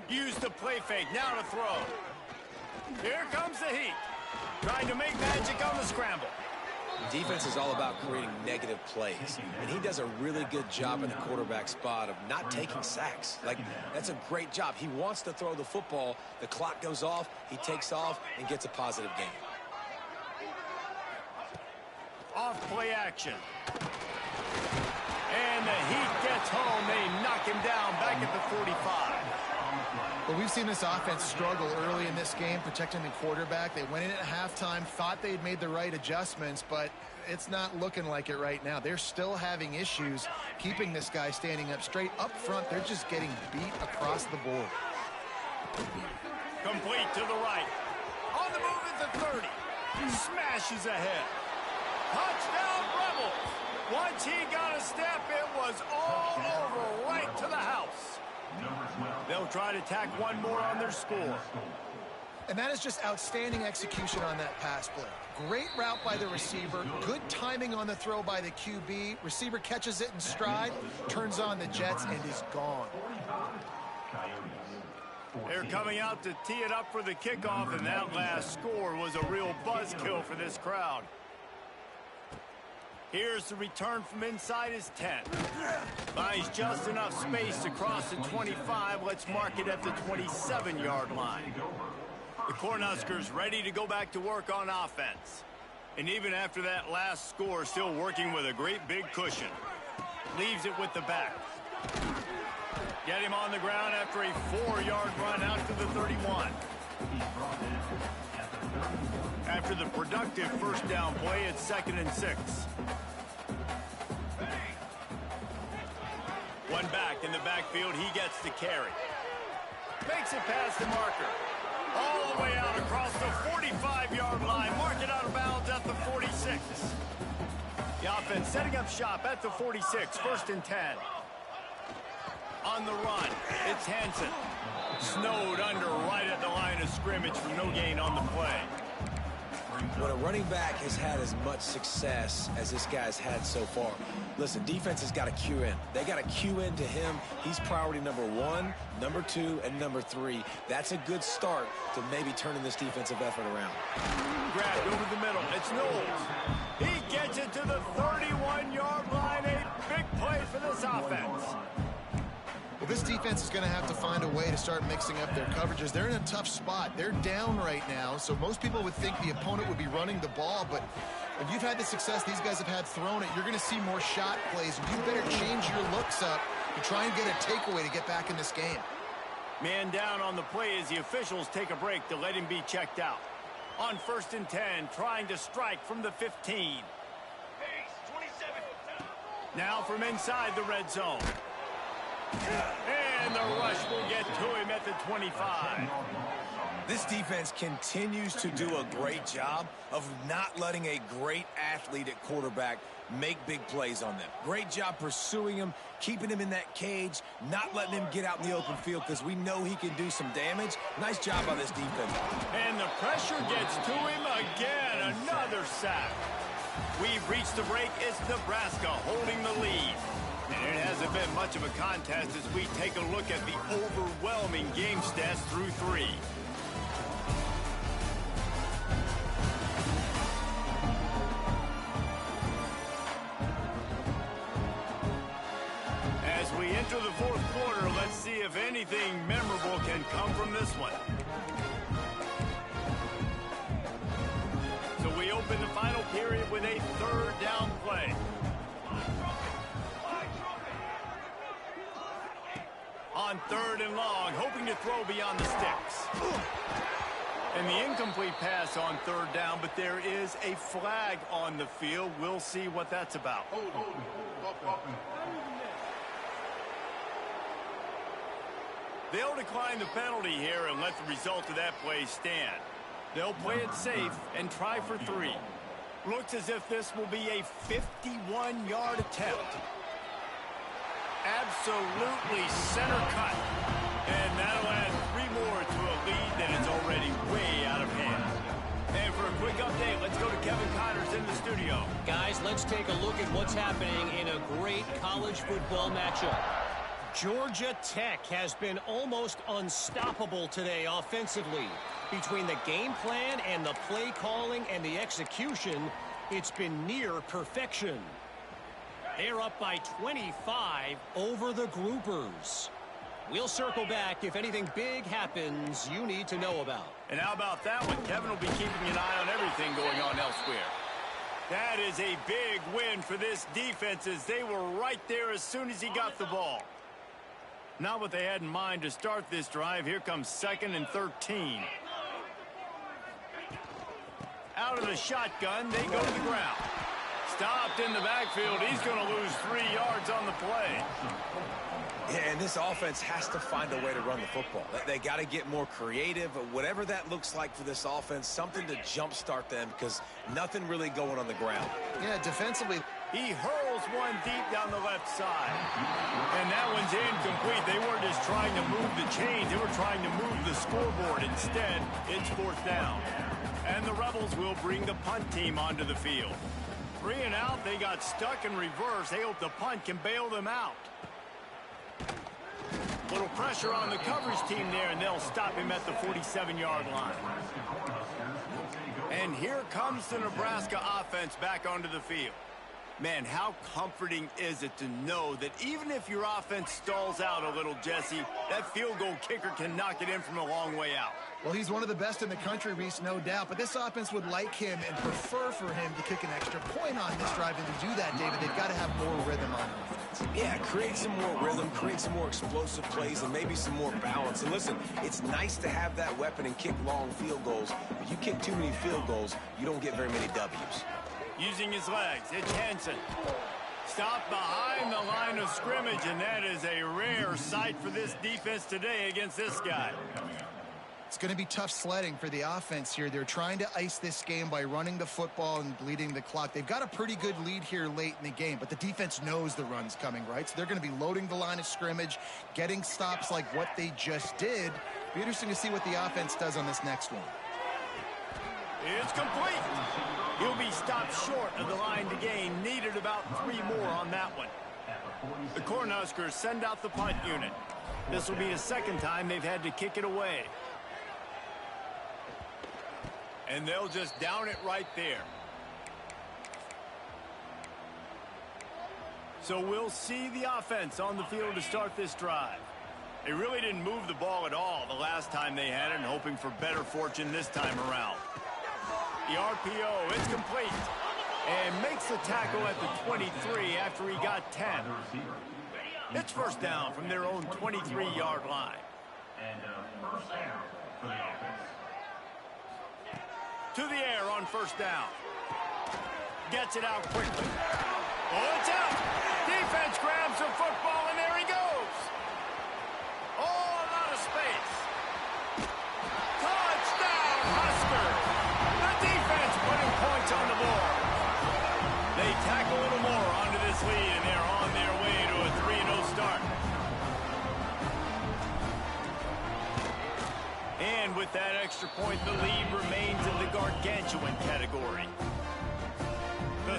Use the play fake, now to throw. Here comes the heat. Trying to make magic on the scramble. Defense is all about creating negative plays, and he does a really good job in the quarterback spot of not taking sacks. Like, that's a great job. He wants to throw the football. The clock goes off, he takes off, and gets a positive gain. Off play action. And the Heat gets home. They knock him down back at the 45. Well, we've seen this offense struggle early in this game, protecting the quarterback. They went in at halftime, thought they'd made the right adjustments, but it's not looking like it right now. They're still having issues keeping this guy standing up straight. Up front, they're just getting beat across the board. Complete to the right. On the move at the 30. Smashes ahead. Touchdown, Rebels. Once he got a step, it was all over, right to the house. They'll try to tack one more on their score. And that is just outstanding execution on that pass play. Great route by the receiver. Good timing on the throw by the QB. Receiver catches it in stride, turns on the jets, and is gone. They're coming out to tee it up for the kickoff, and that last score was a real buzzkill for this crowd. Here's the return from inside his 10. Finds just enough space to cross the 25. Let's mark it at the 27-yard line. The Cornhuskers ready to go back to work on offense. And even after that last score, still working with a great big cushion. Leaves it with the back. Get him on the ground after a 4-yard run out to the 31. After the productive first down play, it's 2nd and 6. One back in the backfield, he gets the carry. Makes it past the marker. All the way out across the 45-yard line. Mark it out of bounds at the 46. The offense setting up shop at the 46, 1st and 10. On the run, it's Hansen. Snowed under right at the line of scrimmage for no gain on the play. When a running back has had as much success as this guy's had so far, listen, defense has got to cue in. They got to cue in to him. He's priority number 1, number 2, and number 3. That's a good start to maybe turning this defensive effort around. Grabbed over the middle. It's Knowles. He gets it to the 31-yard line. A big play for this offense. Well, this defense is going to have to find a way to start mixing up their coverages. They're in a tough spot. They're down right now, so most people would think the opponent would be running the ball, but if you've had the success these guys have had throwing it, you're going to see more shot plays, and you better change your looks up to try and get a takeaway to get back in this game. Man down on the play as the officials take a break to let him be checked out. On 1st and 10, trying to strike from the 15. Now from inside the red zone. And the rush will get to him at the 25. This defense continues to do a great job of not letting a great athlete at quarterback make big plays on them. Great job pursuing him, keeping him in that cage, not letting him get out in the open field because we know he can do some damage. Nice job by this defense. And the pressure gets to him again. Another sack. We've reached the break. It's Nebraska holding the lead. And it hasn't been much of a contest as we take a look at the overwhelming game stats through 3. As we enter the 4th quarter, let's see if anything memorable can come from this one. So we open the final period with a 3rd down play. On on 3rd and long, hoping to throw beyond the sticks. And the incomplete pass on 3rd down, but there is a flag on the field. We'll see what that's about. They'll decline the penalty here and let the result of that play stand. They'll play it safe and try for 3. Looks as if this will be a 51-yard attempt. Absolutely center cut. And that'll add 3 more to a lead that is already way out of hand. And for a quick update, let's go to Kevin Connors in the studio. Guys, let's take a look at what's happening in a great college football matchup. Georgia Tech has been almost unstoppable today offensively. Between the game plan and the play calling and the execution, it's been near perfection. They're up by 25 over the Groupers. We'll circle back if anything big happens you need to know about. And how about that one? Kevin will be keeping an eye on everything going on elsewhere. That is a big win for this defense as they were right there as soon as he got the ball. Not what they had in mind to start this drive. Here comes 2nd and 13. Out of the shotgun, they go to the ground. Stopped in the backfield. He's going to lose 3 yards on the play. Yeah, and this offense has to find a way to run the football. They got to get more creative, whatever that looks like for this offense, something to jumpstart them because nothing really going on the ground. Yeah, defensively. He hurls one deep down the left side. And that one's incomplete. They weren't just trying to move the chains. They were trying to move the scoreboard. Instead, it's 4th down. And the Rebels will bring the punt team onto the field. 3 and out. They got stuck in reverse. They hope the punt can bail them out. Little pressure on the coverage team there, and they'll stop him at the 47-yard line. And here comes the Nebraska offense back onto the field. Man, how comforting is it to know that even if your offense stalls out a little, Jesse, that field goal kicker can knock it in from a long way out. Well, he's one of the best in the country, Reese, no doubt. But this offense would like him and prefer for him to kick an extra point on this drive. And to do that, David, they've got to have more rhythm on offense. Yeah, create some more rhythm, create some more explosive plays, and maybe some more balance. And listen, it's nice to have that weapon and kick long field goals. If you kick too many field goals, you don't get very many W's. Using his legs, it's Henson. Stopped behind the line of scrimmage, and that is a rare sight for this defense today against this guy. It's going to be tough sledding for the offense here. They're trying to ice this game by running the football and bleeding the clock. They've got a pretty good lead here late in the game, but the defense knows the run's coming, right? So they're going to be loading the line of scrimmage, getting stops like what they just did. Be interesting to see what the offense does on this next one. It's complete. He'll be stopped short of the line to gain. Needed about 3 more on that one. The Cornhuskers send out the punt unit. This will be the 2nd time they've had to kick it away. And they'll just down it right there. So we'll see the offense on the field to start this drive. They really didn't move the ball at all the last time they had it, and hoping for better fortune this time around. The RPO, it's complete. And makes the tackle at the 23 after he got 10. It's 1st down from their own 23-yard line. And first down for the offense. To the air on 1st down. Gets it out quickly. Oh, it's out. Defense grabs the football, and there he goes. Oh, a lot of space. Touchdown, Huskers. The defense putting points on the board. They tack a little more onto this lead, and they're on their way to a 3-0 start. And with that extra point, the lead remains in the gargantuan category. The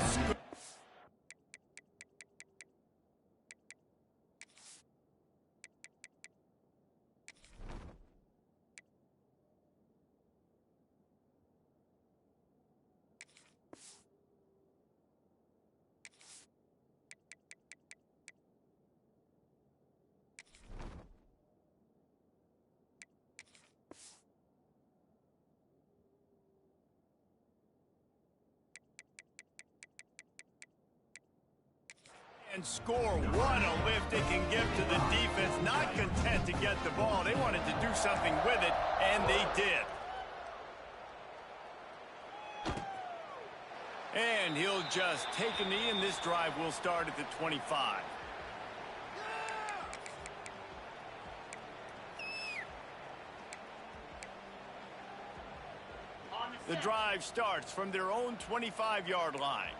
And score. What a lift it can give to the defense. Not content to get the ball. They wanted to do something with it, and they did. And he'll just take a knee, and this drive will start at the 25. The drive starts from their own 25-yard line.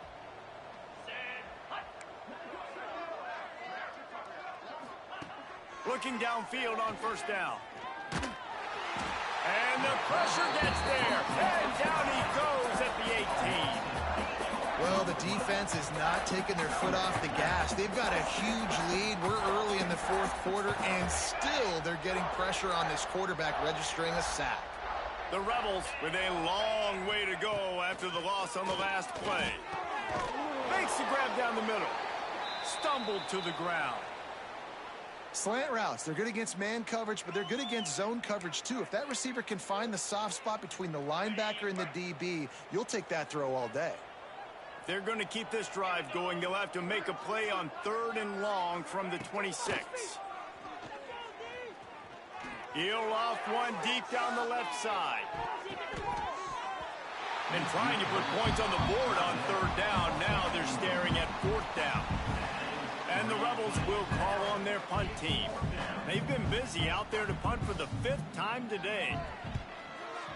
Looking downfield on first down. And the pressure gets there. And down he goes at the 18. Well, the defense is not taking their foot off the gas. They've got a huge lead. We're early in the fourth quarter, and still they're getting pressure on this quarterback, registering a sack. The Rebels with a long way to go after the loss on the last play. Makes the grab down the middle. Stumbled to the ground. Slant routes, they're good against man coverage, but they're good against zone coverage too. If that receiver can find the soft spot between the linebacker and the DB, you'll take that throw all day. If they're going to keep this drive going, they'll have to make a play on 3rd and long from the 26. He'll off one deep down the left side. And trying to put points on the board on 3rd down. Now they're staring at 4th down. And the Rebels will call on their punt team. They've been busy out there to punt for the 5th time today.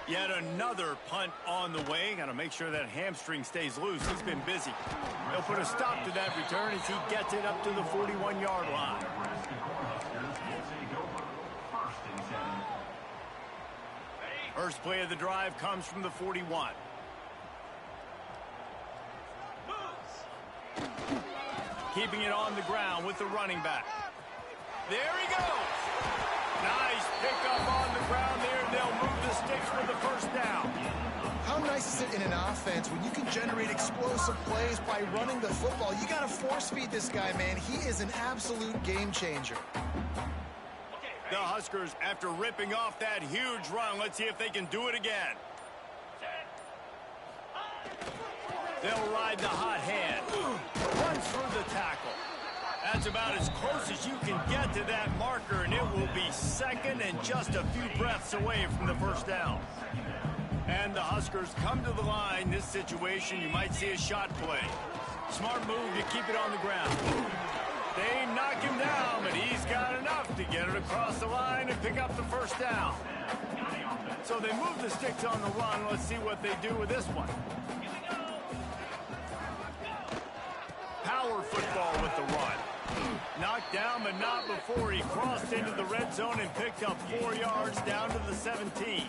Yet another punt on the way. Got to make sure that hamstring stays loose. He's been busy. They'll put a stop to that return as he gets it up to the 41-yard line. First play of the drive comes from the 41. Keeping it on the ground with the running back. There he goes. Nice pickup on the ground there. They'll move the sticks for the first down. How nice is it in an offense when you can generate explosive plays by running the football? You got to force feed this guy, man. He is an absolute game changer. The Huskers, after ripping off that huge run, let's see if they can do it again. They'll ride the hot hand. Runs through the tackle. That's about as close as you can get to that marker, and it will be 2nd and just a few breaths away from the first down. And the Huskers come to the line. This situation, you might see a shot play. Smart move to keep it on the ground. They knock him down, but he's got enough to get it across the line and pick up the first down. So they move the sticks on the run. Let's see what they do with this one. Power football with the run. Knocked down, but not before he crossed into the red zone and picked up 4 yards down to the 17.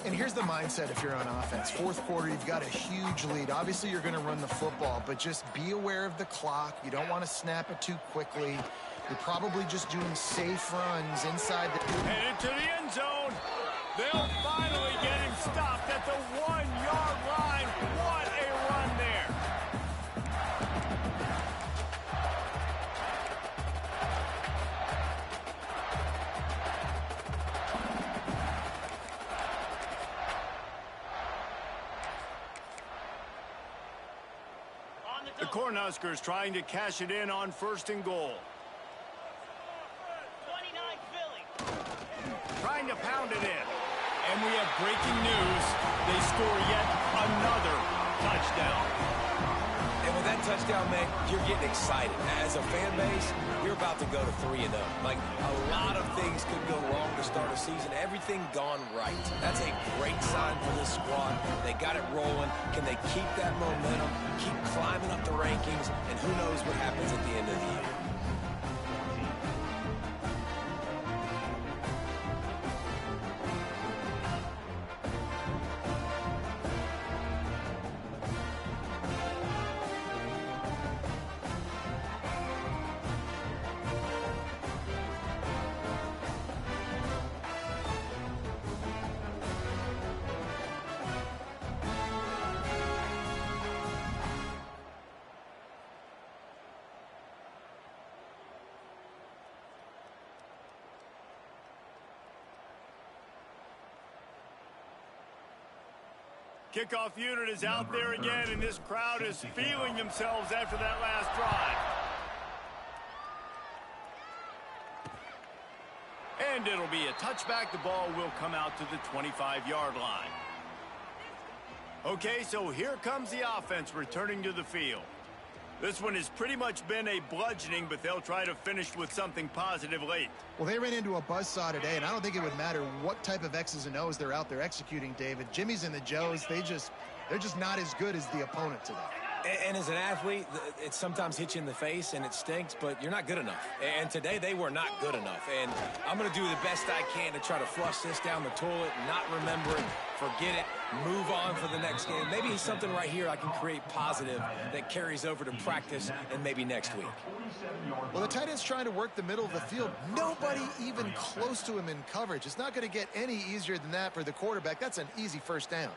And here's the mindset if you're on offense. Fourth quarter, you've got a huge lead. Obviously, you're going to run the football, but just be aware of the clock. You don't want to snap it too quickly. You're probably just doing safe runs inside the... Headed to the end zone. They'll finally get him stopped at the 1-yard line. What a run there. The Cornhuskers trying to cash it in on 1st and goal. 29 Philly. Trying to pound it in. And we have breaking news. They score yet another touchdown. And with that touchdown, man, you're getting excited. As a fan base, you're about to go to 3-0. Like, a lot of things could go wrong to start a season. Everything gone right. That's a great sign for this squad. They got it rolling. Can they keep that momentum, keep climbing up the rankings, and who knows what happens at the end of the year. Kickoff unit is out there again, and this crowd is feeling themselves after that last drive. And it'll be a touchback. The ball will come out to the 25-yard line. Okay, so here comes the offense returning to the field. This one has pretty much been a bludgeoning, but they'll try to finish with something positive late. Well, they ran into a buzzsaw today, and I don't think it would matter what type of X's and O's they're out there executing, David. Jimmy's and the Joes, they're just not as good as the opponent today. And as an athlete, it sometimes hits you in the face and it stinks, but you're not good enough. And today they were not good enough. And I'm going to do the best I can to try to flush this down the toilet, not remember it, forget it, move on for the next game. Maybe something right here I can create positive that carries over to practice and maybe next week. Well, the tight end's trying to work the middle of the field. Nobody even close to him in coverage. It's not going to get any easier than that for the quarterback. That's an easy first down.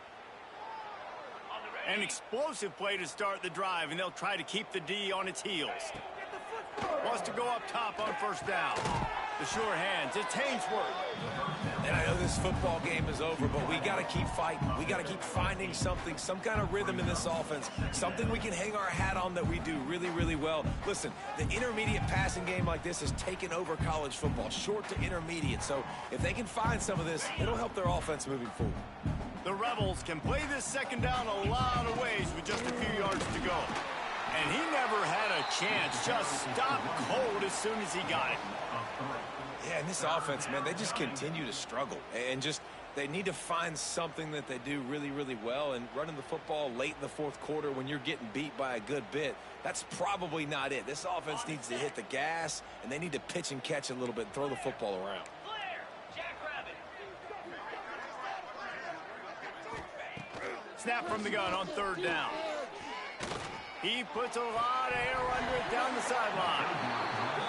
An explosive play to start the drive, and they'll try to keep the D on its heels. Wants to go up top on first down. The sure hands. It's Hainsworth. And I know this football game is over, but we got to keep fighting. We got to keep finding something, some kind of rhythm in this offense, something we can hang our hat on that we do really, really well. Listen, the intermediate passing game like this has taken over college football, short to intermediate. So if they can find some of this, it'll help their offense moving forward. The Rebels can play this second down a lot of ways with just a few yards to go. And he never had a chance. Just stopped cold as soon as he got it. Yeah, and this offense, man, they just continue to struggle. And just, they need to find something that they do really, really well. And running the football late in the fourth quarter when you're getting beat by a good bit, that's probably not it. This offense needs to hit the gas, and they need to pitch and catch a little bit and throw the football around. Snap from the gun on third down. He puts a lot of air under it down the sideline.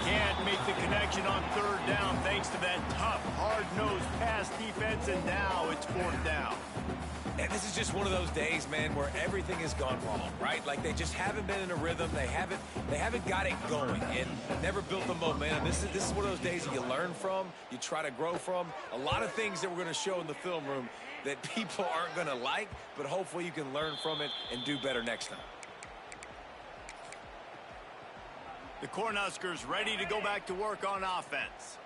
Can't make the connection on third down thanks to that tough, hard-nosed pass defense, and now it's fourth down. And this is just one of those days, man, where everything has gone wrong, right? Like they just haven't been in a rhythm. They haven't got it going and never built the momentum. This is one of those days that you learn from, you try to grow from. A lot of things that we're going to show in the film room that people aren't going to like, but hopefully you can learn from it and do better next time. The Cornhuskers ready to go back to work on offense.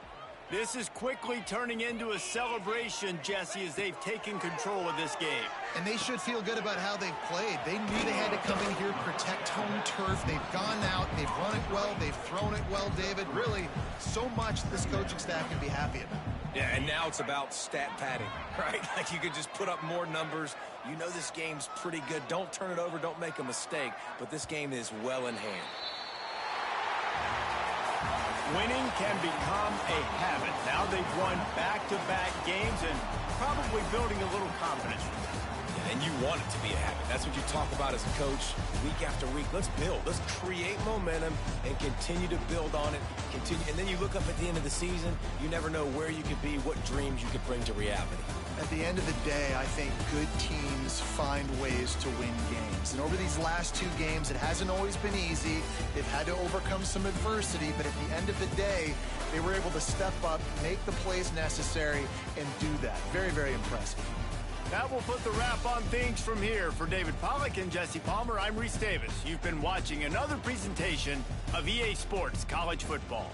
This is quickly turning into a celebration, Jesse, as they've taken control of this game. And they should feel good about how they've played. They knew they had to come in here, protect home turf. They've gone out, they've run it well, they've thrown it well, David. Really, so much this coaching staff can be happy about. Yeah, and now it's about stat padding, right? Like you could just put up more numbers. You know this game's pretty good. Don't turn it over, don't make a mistake. But this game is well in hand. Winning can become a habit. Now they've won back-to-back games and probably building a little confidence. And you want it to be a habit. That's what you talk about as a coach week after week. Let's build. Let's create momentum and continue to build on it. And then you look up at the end of the season, you never know where you could be, what dreams you could bring to reality. At the end of the day, I think good teams find ways to win games. And over these last two games, it hasn't always been easy. They've had to overcome some adversity, but at the end of the day, they were able to step up, make the plays necessary, and do that. Very, very impressive. That will put the wrap on things from here. For David Pollack and Jesse Palmer, I'm Reese Davis. You've been watching another presentation of EA Sports College Football.